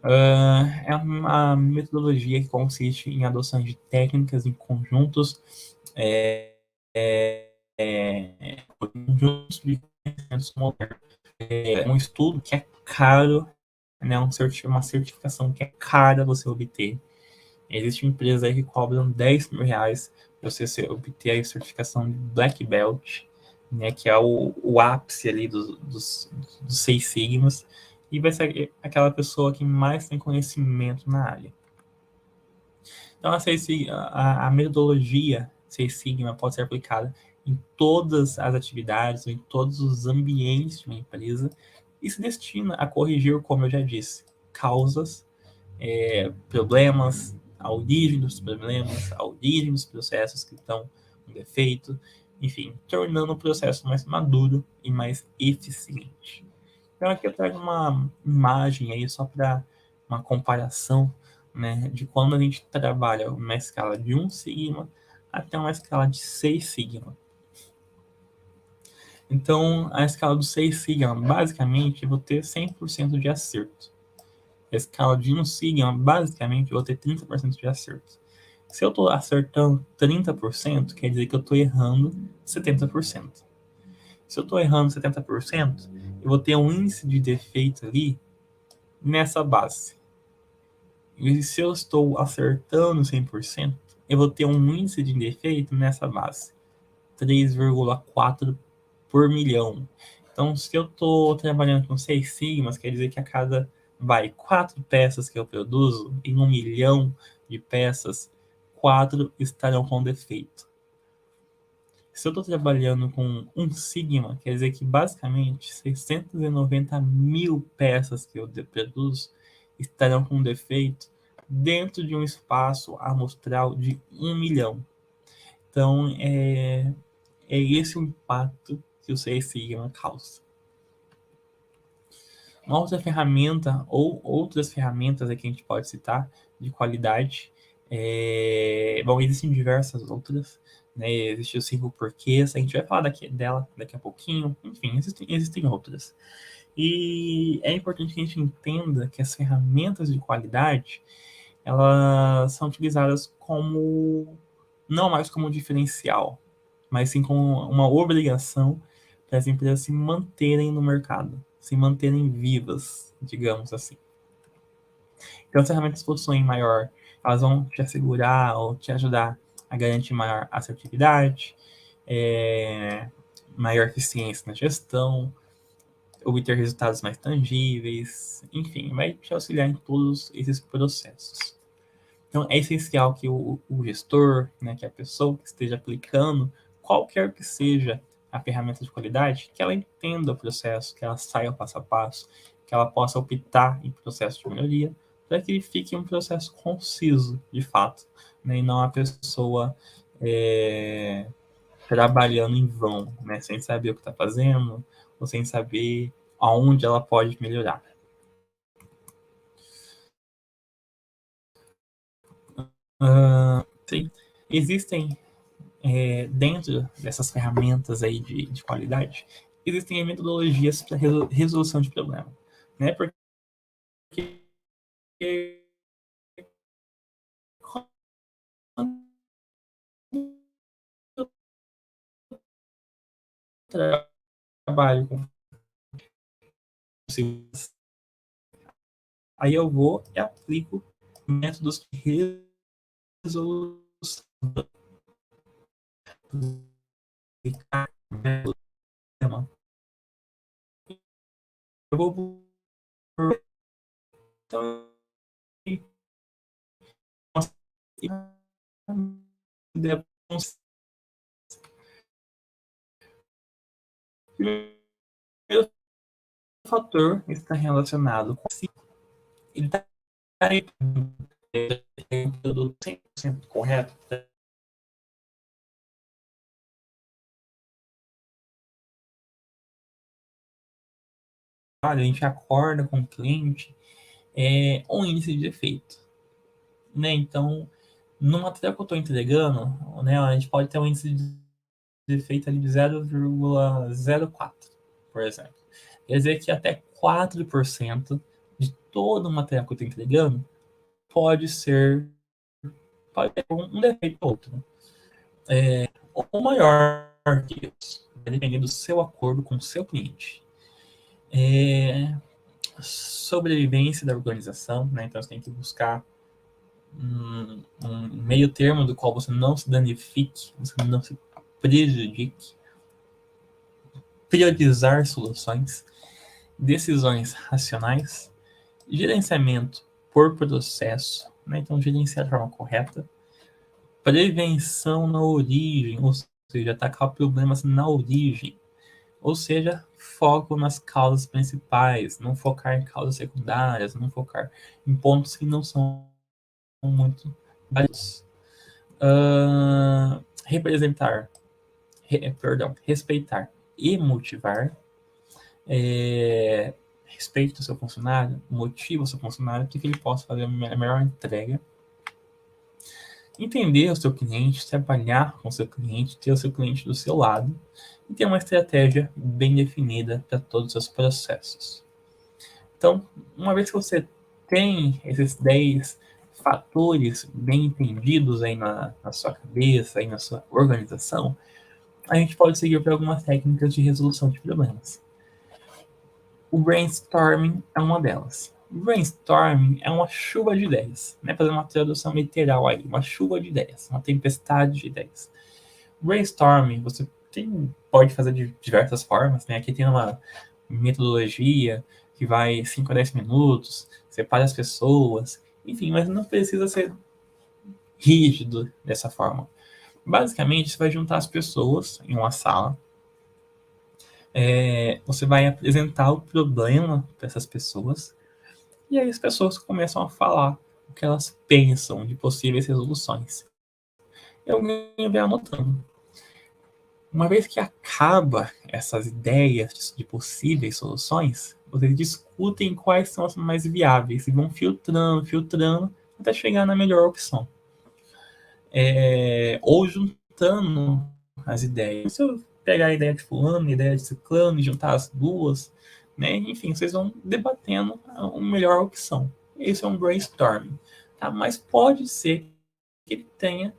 É uma metodologia que consiste em adoção de técnicas em conjuntos, é, conjuntos de conhecimentos modernos. É um estudo que é caro, né, uma certificação que é cara você obter. Existem empresas aí que cobram R$ 10.000 para você obter a certificação de Black Belt, né, que é o ápice ali dos Seis Sigmas, e vai ser aquela pessoa que mais tem conhecimento na área. Então, a metodologia Seis Sigma pode ser aplicada em todas as atividades, ou em todos os ambientes de uma empresa, e se destina a corrigir, como eu já disse, causas, problemas, a origem dos problemas, a origem dos processos que estão com defeito, enfim, tornando o processo mais maduro e mais eficiente. Então aqui eu trago uma imagem aí só para uma comparação, né, de quando a gente trabalha uma escala de 1 sigma até uma escala de 6 sigma. Então, a escala do 6 sigma, basicamente, eu vou ter 100% de acerto. A escala de 1 sigma, basicamente, eu vou ter 30% de acerto. Se eu estou acertando 30%, quer dizer que eu estou errando 70%. Se eu estou errando 70%, eu vou ter um índice de defeito ali nessa base. E se eu estou acertando 100%, eu vou ter um índice de defeito nessa base. 3,4 por milhão. Então, se eu estou trabalhando com 6 sigmas, quer dizer que a cada 4 peças que eu produzo, em 1 milhão de peças, 4 estarão com defeito. Se eu estou trabalhando com 1 sigma, quer dizer que basicamente 690 mil peças que eu produzo estarão com defeito dentro de um espaço amostral de 1 milhão. Então, é esse o impacto que o Seis Sigma causa. Uma outra ferramenta, ou outras ferramentas que a gente pode citar de qualidade, bom, existem diversas outras, né? Existe o 5 porquês, a gente vai falar dela daqui a pouquinho, enfim, existem outras. E é importante que a gente entenda que as ferramentas de qualidade, elas são utilizadas como, não mais como um diferencial, mas sim como uma obrigação para as empresas se manterem no mercado, se manterem vivas, digamos assim. Então, as ferramentas possuem maior, elas vão te assegurar ou te ajudar a garantir maior assertividade, maior eficiência na gestão, obter resultados mais tangíveis, enfim, vai te auxiliar em todos esses processos. Então, é essencial que o gestor, né, que a pessoa que esteja aplicando, qualquer que seja a ferramenta de qualidade, que ela entenda o processo, que ela saiba passo a passo, que ela possa optar em processo de melhoria, para que fique um processo conciso, de fato, né, e não a pessoa trabalhando em vão, né, sem saber o que está fazendo, ou sem saber aonde ela pode melhorar. Sim, existem dentro dessas ferramentas aí de qualidade, existem metodologias para resolução de problema, né? Porque quando eu trabalho com aí eu vou e aplico métodos de resolução. Eu vou então, Primeiro fator está relacionado com se ele está um produto 100% correto. A gente acorda com o cliente um índice de defeito, né? Então, no material que eu estou entregando, né, a gente pode ter um índice de defeito ali de 0,04, por exemplo. Quer dizer que até 4% de todo o material que eu estou entregando pode ter um defeito ou outro. Ou maior que isso, dependendo do seu acordo com o seu cliente. Sobrevivência da organização, né? Então você tem que buscar um meio termo do qual você não se danifique, você não se prejudique, priorizar soluções, decisões racionais, gerenciamento por processo, né? Então gerenciar de forma correta, prevenção na origem, ou seja, atacar problemas na origem, ou seja, foco nas causas principais, não focar em causas secundárias, não focar em pontos que não são muito válidos. Respeitar e motivar. Respeite o seu funcionário, motive o seu funcionário para que ele possa fazer a melhor entrega. Entender o seu cliente, trabalhar com o seu cliente, ter o seu cliente do seu lado e ter uma estratégia bem definida para todos os seus processos. Então, uma vez que você tem esses 10 fatores bem entendidos aí na sua cabeça, aí na sua organização, a gente pode seguir para algumas técnicas de resolução de problemas. O brainstorming é uma delas. O brainstorming é uma chuva de ideias, né? Fazer uma tradução literal aí, uma chuva de ideias, uma tempestade de ideias. Brainstorming você pode fazer de diversas formas, né? Aqui tem uma metodologia que vai 5 a 10 minutos, separa as pessoas, enfim, mas não precisa ser rígido dessa forma. Basicamente, você vai juntar as pessoas em uma sala, você vai apresentar o problema para essas pessoas, e aí as pessoas começam a falar o que elas pensam de possíveis resoluções. E alguém vai anotando. Uma vez que acaba essas ideias de possíveis soluções, vocês discutem quais são as mais viáveis e vão filtrando até chegar na melhor opção. Ou juntando as ideias. Se eu pegar a ideia de fulano, a ideia de ciclano e juntar as duas, né? Enfim, vocês vão debatendo a melhor opção. Esse é um brainstorming, tá? Mas pode ser que ele tenha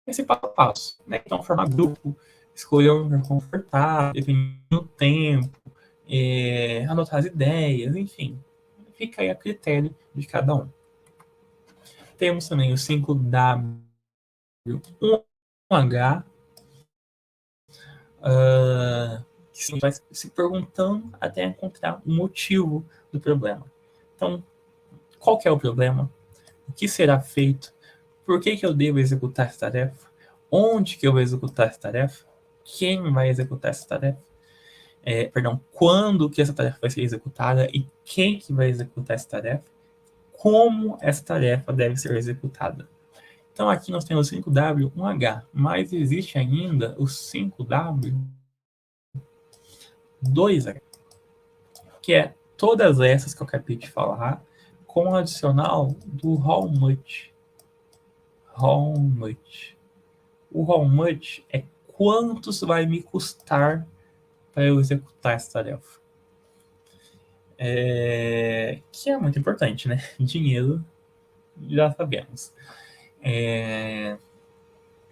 esse passo a passo, né? Então, formar grupo, escolher um lugar confortável, definir o tempo, anotar as ideias, enfim. Fica aí a critério de cada um. Temos também o 5W, 1H, que vai se perguntando até encontrar o motivo do problema. Então, qual que é o problema? O que será feito? Por que eu devo executar essa tarefa? Onde que eu vou executar essa tarefa? Quem vai executar essa tarefa? Quando que essa tarefa vai ser executada e quem que vai executar essa tarefa? Como essa tarefa deve ser executada? Então aqui nós temos 5W, 1H, mas existe ainda o 5W, 2H, que é todas essas que eu acabei de falar, com o adicional do how much. How much. O how much é quanto vai me custar para eu executar essa tarefa. Que é muito importante, né? Dinheiro, já sabemos.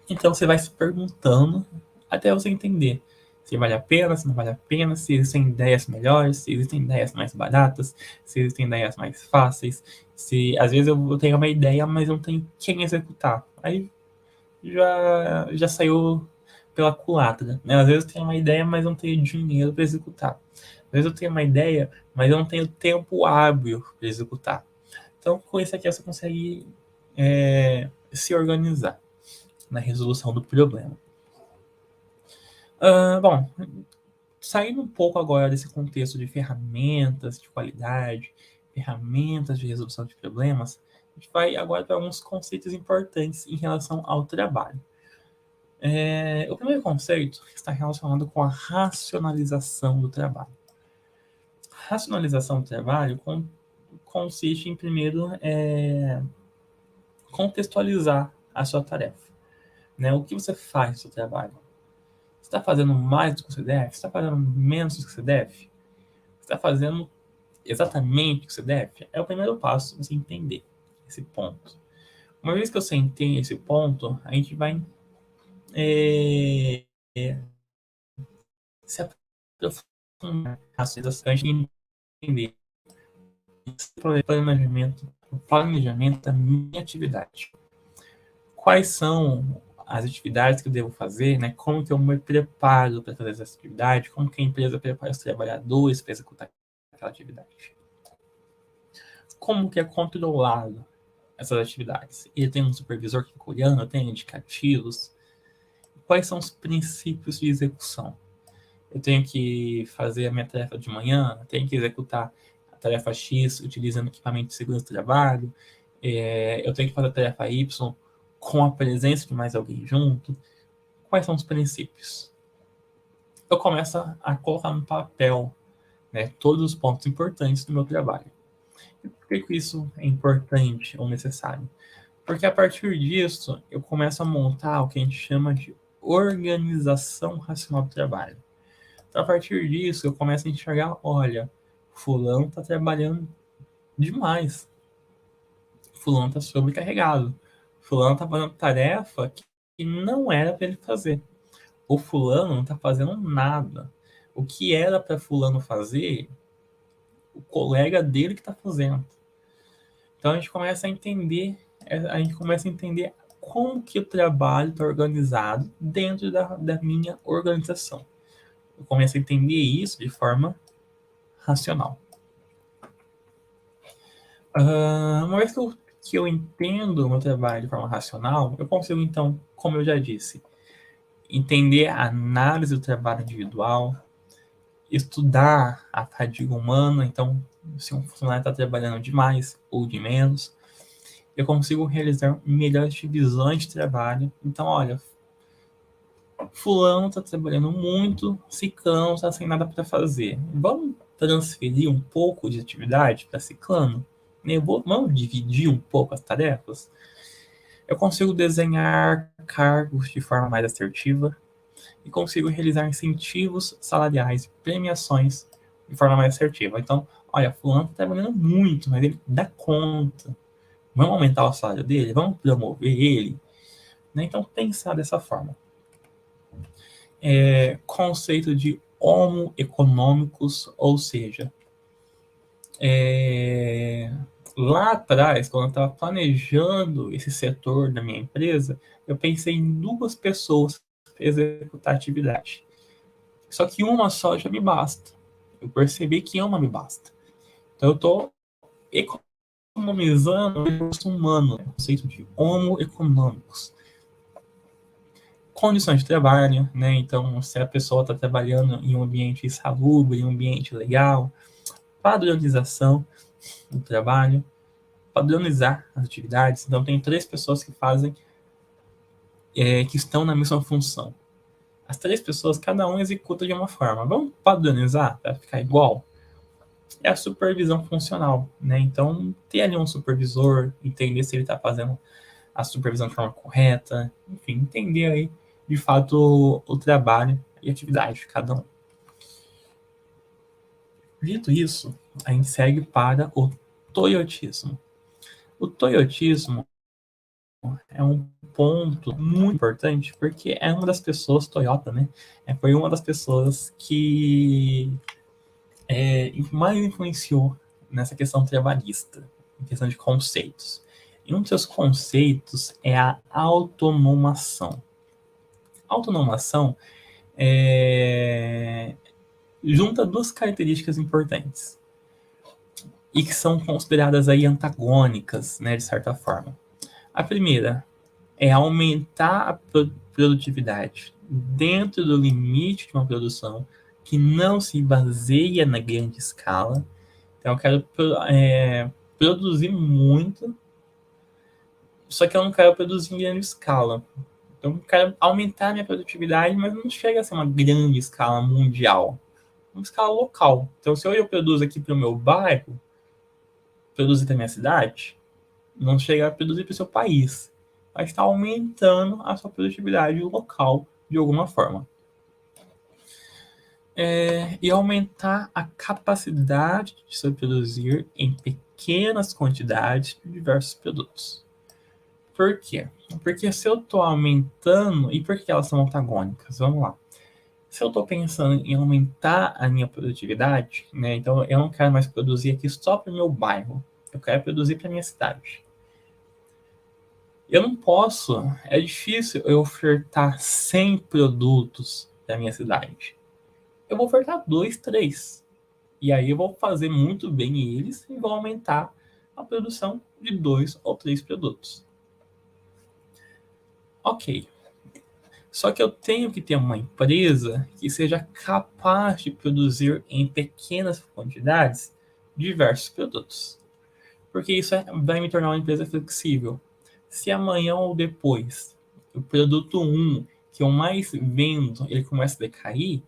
Então você vai se perguntando até você entender se vale a pena, se não vale a pena, se existem ideias melhores, se existem ideias mais baratas, se existem ideias mais fáceis, se às vezes eu tenho uma ideia, mas não tenho quem executar. Aí já saiu pela culatra, né? Às vezes eu tenho uma ideia, mas não tenho dinheiro para executar. Às vezes eu tenho uma ideia, mas eu não tenho tempo hábil para executar. Então, com isso aqui, você consegue se organizar na resolução do problema. Bom, Saindo um pouco agora desse contexto de ferramentas de qualidade, ferramentas de resolução de problemas, a gente vai agora para alguns conceitos importantes em relação ao trabalho. O primeiro conceito está relacionado com a racionalização do trabalho. Racionalização do trabalho consiste em, primeiro, contextualizar a sua tarefa. Né? O que você faz no seu trabalho? Você está fazendo mais do que você deve? Você está fazendo menos do que você deve? Você está fazendo exatamente o que você deve? É o primeiro passo, você entender esse ponto. Uma vez que você entende esse ponto, a gente vai se aprofundar e entender o planejamento da minha atividade. Quais são as atividades que eu devo fazer, né? Como que eu me preparo para fazer essa atividade, como que a empresa prepara os trabalhadores para executar aquela atividade. Como que é controlado essas atividades? Ele tem um supervisor que fica olhando, tem indicativos. Quais são os princípios de execução? Eu tenho que fazer a minha tarefa de manhã, tenho que executar a tarefa X utilizando equipamento de segurança do trabalho, eu tenho que fazer a tarefa Y com a presença de mais alguém junto. Quais são os princípios? Eu começo a colocar no papel, né, todos os pontos importantes do meu trabalho. E por que isso é importante ou necessário? Porque a partir disso, eu começo a montar o que a gente chama de organização racional do trabalho. Então, a partir disso, eu começo a enxergar, olha, fulano está trabalhando demais. Fulano está sobrecarregado. Fulano está fazendo tarefa que não era para ele fazer. O fulano não está fazendo nada. O que era para fulano fazer, o colega dele que está fazendo. Então a gente começa a entender como que o trabalho está organizado dentro da minha organização. Eu começo a entender isso de forma racional. Uma vez que eu entendo o meu trabalho de forma racional, eu consigo, então, como eu já disse, entender a análise do trabalho individual, estudar a fadiga humana. Então, se um funcionário está trabalhando de mais ou de menos, eu consigo realizar melhores divisões de trabalho. Então, olha, fulano está trabalhando muito, ciclano está sem nada para fazer. Vamos transferir um pouco de atividade para ciclano? Vamos dividir um pouco as tarefas? Eu consigo desenhar cargos de forma mais assertiva e consigo realizar incentivos salariais e premiações de forma mais assertiva. Então, olha, fulano está trabalhando muito, mas ele dá conta. Vamos aumentar o salário dele? Vamos promover ele? Né? Então, pensar dessa forma. Conceito de homo econômicos, ou seja, lá atrás, quando eu estava planejando esse setor da minha empresa, eu pensei em 2 pessoas para executar a atividade. Só que uma só já me basta. Eu percebi que uma me basta. Então eu estou economizando o recurso humano, o conceito de homo econômicos. Condições de trabalho, né? Então, se a pessoa está trabalhando em um ambiente insalubre, em um ambiente legal, padronização do trabalho, padronizar as atividades. Então, tem 3 pessoas que fazem, que estão na mesma função. As 3 pessoas, cada um executa de uma forma. Vamos padronizar para ficar igual? É a supervisão funcional, né? Então, ter ali um supervisor, entender se ele está fazendo a supervisão de forma correta, enfim, entender aí, de fato, o trabalho e a atividade de cada um. Dito isso, a gente segue para o toyotismo. O toyotismo é um ponto muito importante, porque é uma das pessoas, Toyota, né? Foi uma das pessoas que mais influenciou nessa questão trabalhista, em questão de conceitos. E um dos seus conceitos é a autonomação. Autonomação junta 2 características importantes e que são consideradas aí antagônicas, né, de certa forma. A primeira é aumentar a produtividade dentro do limite de uma produção que não se baseia na grande escala. Então, eu quero produzir muito, só que eu não quero produzir em grande escala. Então, eu quero aumentar a minha produtividade, mas não chega a ser uma grande escala mundial. Uma escala local. Então, se eu produzo aqui para o meu bairro, produzir para a minha cidade, não chega a produzir para o seu país. Mas está aumentando a sua produtividade local de alguma forma. E aumentar a capacidade de se produzir em pequenas quantidades de diversos produtos. Por quê? Porque se eu estou aumentando, e por que elas são antagônicas? Vamos lá. Se eu estou pensando em aumentar a minha produtividade, né, então eu não quero mais produzir aqui só para o meu bairro, eu quero produzir para a minha cidade. Eu não posso, é difícil eu ofertar 100 produtos para a minha cidade. Eu vou ofertar 2, 3. E aí eu vou fazer muito bem eles e vou aumentar a produção de 2 ou 3 produtos. Ok. Só que eu tenho que ter uma empresa que seja capaz de produzir em pequenas quantidades diversos produtos. Porque isso vai me tornar uma empresa flexível. Se amanhã ou depois o produto 1 que eu mais vendo ele começa a decair,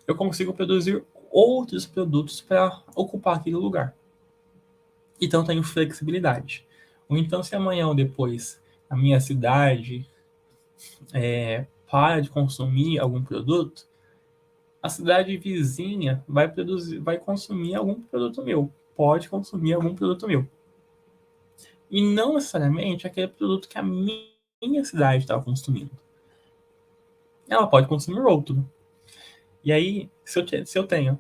eu consigo produzir outros produtos para ocupar aquele lugar. Então tenho flexibilidade. Ou então, se amanhã ou depois a minha cidade para de consumir algum produto, a cidade vizinha vai consumir algum produto meu. Pode consumir algum produto meu. E não necessariamente aquele produto que a minha cidade estava consumindo. Ela pode consumir outro. E aí, se eu tenho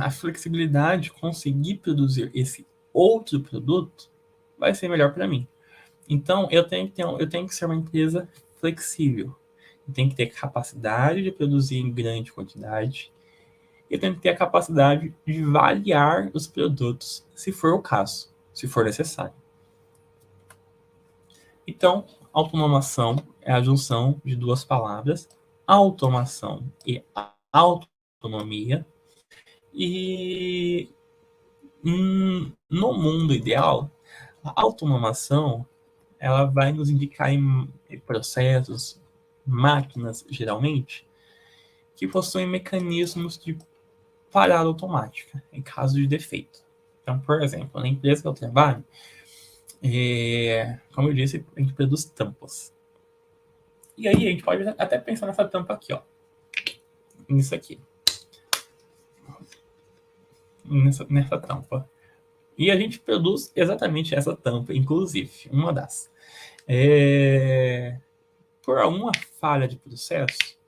a flexibilidade de conseguir produzir esse outro produto, vai ser melhor para mim. Então, eu tenho que ser uma empresa flexível. Eu tenho que ter capacidade de produzir em grande quantidade. Eu tenho que ter a capacidade de variar os produtos, se for o caso, se for necessário. Então, automação é a junção de duas palavras, automação e autonomia. E no mundo ideal, a automação ela vai nos indicar em processos, máquinas, geralmente, que possuem mecanismos de parada automática em caso de defeito. Então, por exemplo, na empresa que eu trabalho, como eu disse, a gente produz tampas. E aí a gente pode até pensar nessa tampa aqui, ó. Nisso aqui. Nessa tampa. E a gente produz exatamente essa tampa, inclusive, uma das. Por alguma falha de processo,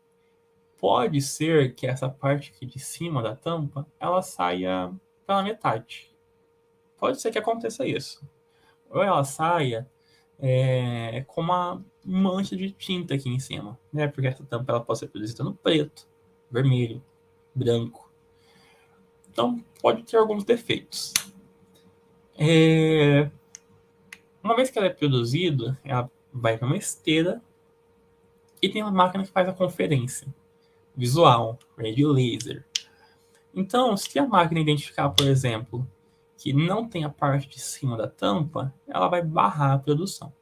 pode ser que essa parte aqui de cima da tampa, ela saia pela metade. Pode ser que aconteça isso. Ou ela saia com uma mancha de tinta aqui em cima, né? Porque essa tampa ela pode ser produzida no preto, vermelho, branco. Então, pode ter alguns defeitos. Uma vez que ela é produzida, ela vai para uma esteira e tem uma máquina que faz a conferência visual, radio laser. Então, se a máquina identificar, por exemplo, que não tem a parte de cima da tampa, ela vai barrar a produção.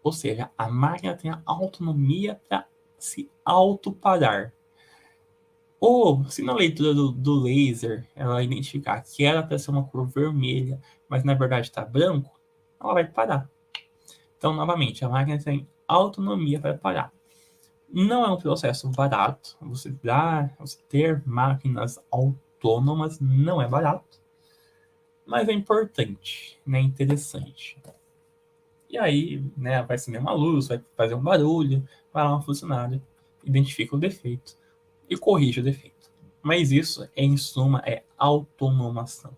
Ou seja, a máquina tem a autonomia para se autoparar. Ou, se na leitura do laser ela identificar que era para ser uma cor vermelha, mas na verdade está branco, ela vai parar. Então, novamente, a máquina tem autonomia para parar. Não é um processo barato. Você ter máquinas autônomas não é barato, mas é importante, né? Interessante. E aí, né, vai acender uma luz, vai fazer um barulho, vai lá uma funcionária, identifica o defeito e corrige o defeito. Mas isso, em suma, é automação.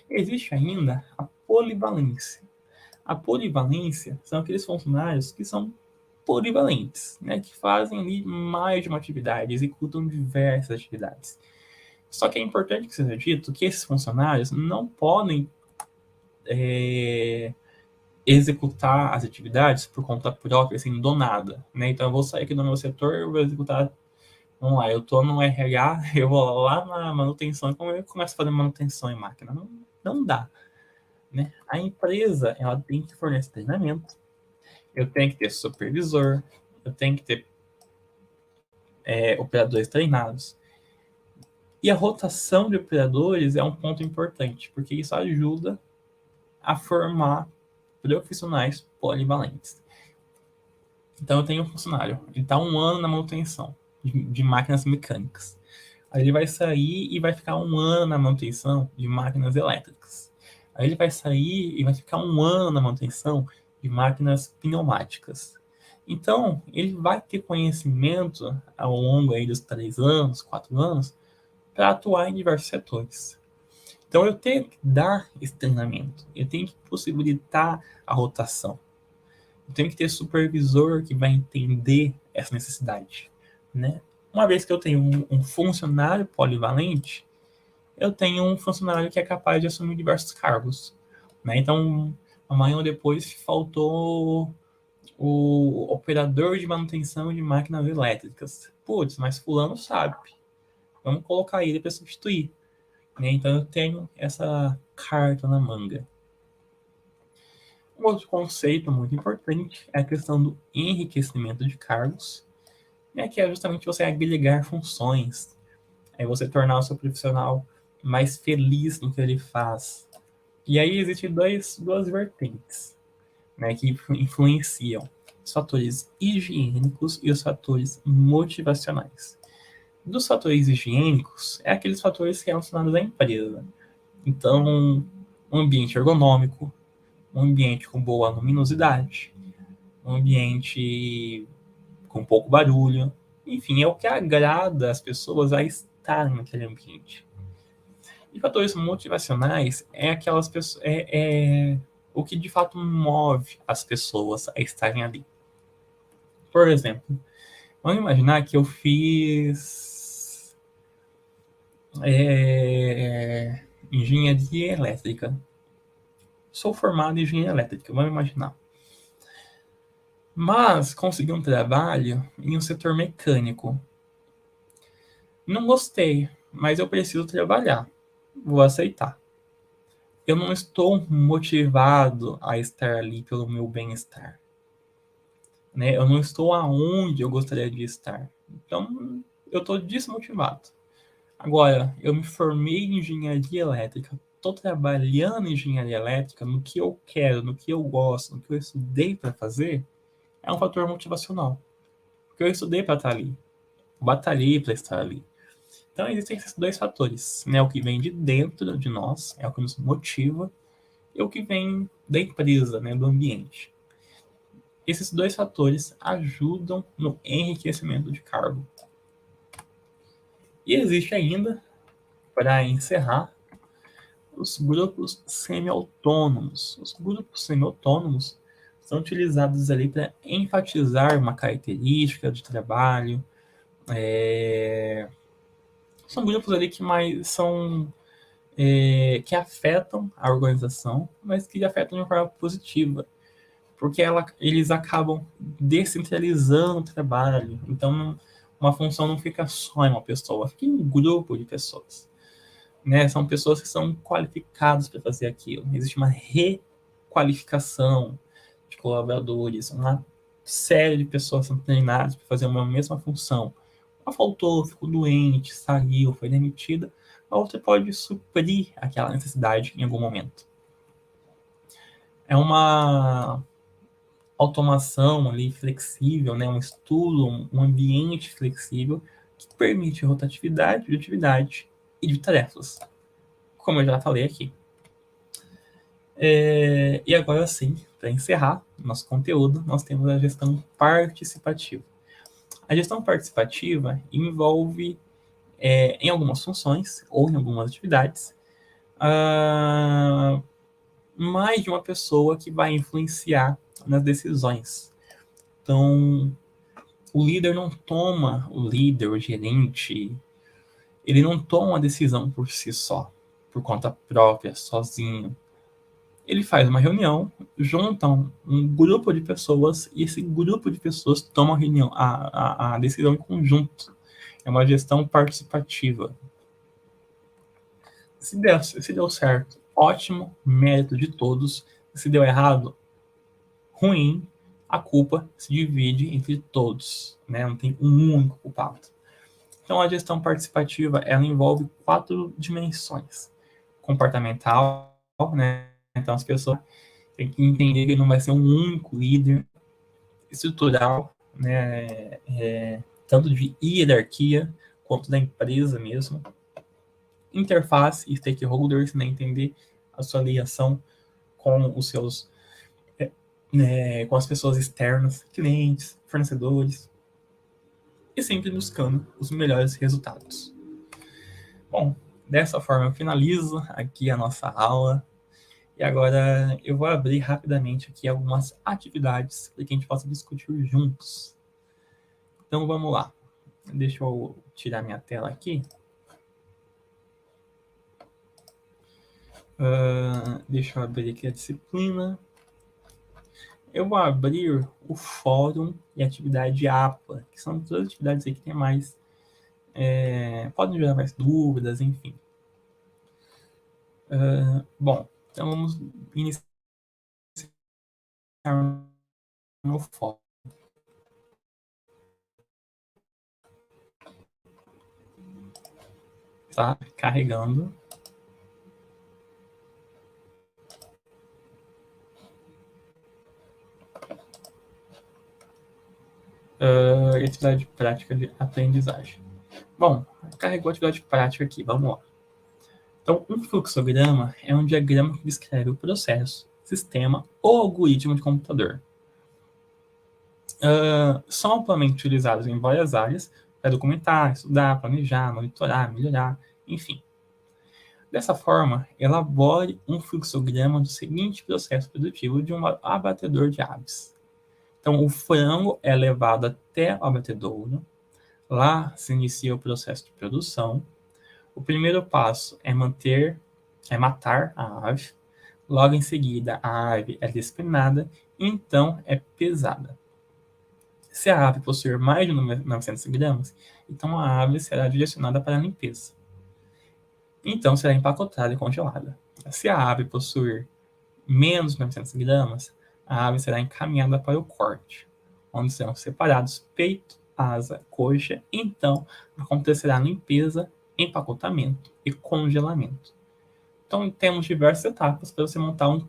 Existe ainda a polivalência. A polivalência são aqueles funcionários que são polivalentes, né, que fazem ali mais de uma atividade, executam diversas atividades. Só que é importante que seja dito que esses funcionários não podem executar as atividades por conta própria, assim, do nada, né? Então eu vou sair aqui do meu setor, eu vou executar, vamos lá, eu tô no RH, eu vou lá na manutenção e eu começo a fazer manutenção em máquina. Não dá, né? A empresa, ela tem que fornecer treinamento, eu tenho que ter supervisor, eu tenho que ter operadores treinados. E a rotação de operadores é um ponto importante, porque isso ajuda a formar profissionais polivalentes. Então eu tenho um funcionário, ele está 1 ano na manutenção de máquinas mecânicas. Aí ele vai sair e vai ficar 1 ano na manutenção de máquinas elétricas. Aí ele vai sair e vai ficar 1 ano na manutenção de máquinas pneumáticas. Então, ele vai ter conhecimento ao longo aí dos 3 anos, 4 anos, para atuar em diversos setores. Então, eu tenho que dar esse treinamento, eu tenho que possibilitar a rotação. Eu tenho que ter supervisor que vai entender essa necessidade, né? Uma vez que eu tenho um funcionário polivalente, eu tenho um funcionário que é capaz de assumir diversos cargos, né? Então, amanhã ou depois faltou o operador de manutenção de máquinas elétricas. Putz, mas fulano sabe. Vamos colocar ele para substituir, né? Então eu tenho essa carta na manga. Um outro conceito muito importante é a questão do enriquecimento de cargos, né, que é justamente você agregar funções, é você tornar o seu profissional mais feliz no que ele faz. E aí existem duas vertentes, né, que influenciam os fatores higiênicos e os fatores motivacionais. Dos fatores higiênicos, é aqueles fatores relacionados à empresa. Então, um ambiente ergonômico, um ambiente com boa luminosidade, um ambiente com pouco barulho, enfim, é o que agrada as pessoas a estarem naquele ambiente. E fatores motivacionais é aquelas pessoas, o que de fato move as pessoas a estarem ali. Por exemplo, vamos imaginar que eu fiz engenharia elétrica. Sou formado em engenharia elétrica, vamos imaginar. Mas consegui um trabalho em um setor mecânico. Não gostei, mas eu preciso trabalhar. Vou aceitar. Eu não estou motivado a estar ali pelo meu bem-estar, né? Eu não estou aonde eu gostaria de estar. Então, eu estou desmotivado. Agora, eu me formei em engenharia elétrica, estou trabalhando em engenharia elétrica no que eu quero, no que eu gosto, no que eu estudei para fazer, é um fator motivacional. Porque eu estudei para estar ali, batalhei para estar ali. Então, existem esses dois fatores, né? O que vem de dentro de nós, é o que nos motiva, e o que vem da empresa, né? Do ambiente. Esses dois fatores ajudam no enriquecimento de cargo. E existe ainda, para encerrar, os grupos semi-autônomos. Os grupos semi-autônomos são utilizados ali para enfatizar uma característica de trabalho. São grupos ali que mais são que afetam a organização, mas que afetam de uma forma positiva, porque eles acabam descentralizando o trabalho. Então, uma função não fica só em uma pessoa, fica em um grupo de pessoas. Né? São pessoas que são qualificadas para fazer aquilo. Existe uma requalificação de colaboradores, uma série de pessoas são treinadas para fazer uma mesma função. Uma faltou, ficou doente, saiu, foi demitida, a outra pode suprir aquela necessidade em algum momento. É uma automação ali flexível, né? Um estudo, um ambiente flexível que permite rotatividade de atividade e de tarefas, como eu já falei aqui. E agora sim, para encerrar nosso conteúdo, nós temos a gestão participativa. A gestão participativa envolve, em algumas funções ou em algumas atividades, mais de uma pessoa que vai influenciar nas decisões. Então, o líder, o gerente, ele não toma a decisão por si só, por conta própria, sozinho. Ele faz uma reunião, juntam um grupo de pessoas e esse grupo de pessoas toma a decisão em conjunto. É uma gestão participativa. Se deu certo, ótimo, mérito de todos. Se deu errado, ruim, a culpa se divide entre todos, né? Não tem um único culpado. Então, a gestão participativa, ela envolve 4 dimensões. Comportamental, né? Então, as pessoas têm que entender que não vai ser um único líder. Estrutural, né? Tanto de hierarquia quanto da empresa mesmo. Interface e stakeholders, né? Entender a sua ligação com os seus com as pessoas externas, clientes, fornecedores, e sempre buscando os melhores resultados. Bom, dessa forma eu finalizo aqui a nossa aula, e agora eu vou abrir rapidamente aqui algumas atividades para que a gente possa discutir juntos. Então vamos lá. Deixa eu tirar minha tela aqui. Deixa eu abrir aqui a disciplina. Eu vou abrir o fórum e a atividade APA, que são todas as atividades aí que tem mais, podem gerar mais dúvidas, enfim. Bom, então vamos iniciar no fórum. Tá carregando. Atividade prática de aprendizagem. Bom, carregou a atividade prática aqui, vamos lá. Então, um fluxograma é um diagrama que descreve o processo, sistema ou algoritmo de computador. São amplamente utilizados em várias áreas para documentar, estudar, planejar, monitorar, melhorar, enfim. Dessa forma, elabore um fluxograma do seguinte processo produtivo de um abatedor de aves. Então, o frango é levado até o abatedouro. Lá se inicia o processo de produção. O primeiro passo é matar a ave. Logo em seguida, a ave é despenada e então é pesada. Se a ave possuir mais de 900 gramas, então a ave será direcionada para a limpeza. Então será empacotada e congelada. Se a ave possuir menos de 900 gramas, a ave será encaminhada para o corte, onde serão separados peito, asa, coxa, então acontecerá a limpeza, empacotamento e congelamento. Então temos diversas etapas para você montar um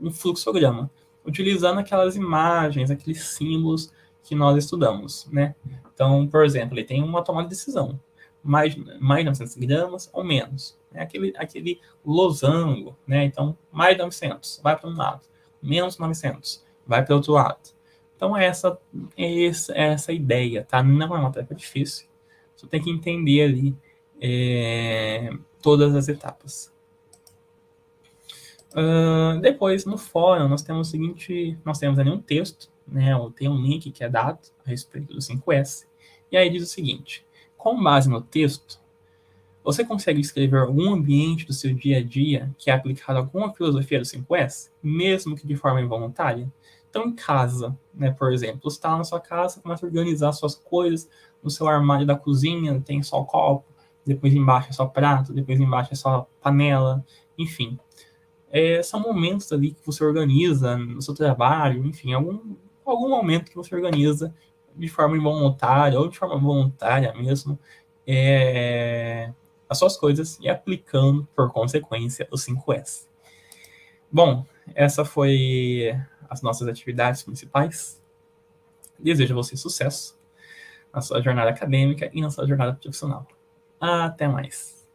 fluxograma, utilizando aquelas imagens, aqueles símbolos que nós estudamos, né? Então, por exemplo, ele tem uma tomada de decisão, mais 900 gramas ou menos, né? Aquele losango, né? Então, mais 900, vai para um lado, menos 900, vai para o outro lado. Então, essa ideia, tá? Não é uma tarefa difícil, você tem que entender ali todas as etapas. Depois, no fórum, nós temos ali um texto, né? Tem um link que é dado a respeito do 5S, e aí diz o seguinte: com base no texto, você consegue descrever algum ambiente do seu dia a dia que é aplicado a alguma filosofia do 5S, mesmo que de forma involuntária? Então, em casa, né, por exemplo, você está na sua casa, começa a organizar suas coisas no seu armário da cozinha, tem só o copo, depois embaixo é só prato, depois embaixo é só panela, enfim. São momentos ali que você organiza no seu trabalho, enfim, algum momento que você organiza de forma involuntária ou de forma voluntária mesmo, as suas coisas e aplicando, por consequência, o 5S. Bom, essa foi as nossas atividades principais. Desejo a você sucesso na sua jornada acadêmica e na sua jornada profissional. Até mais!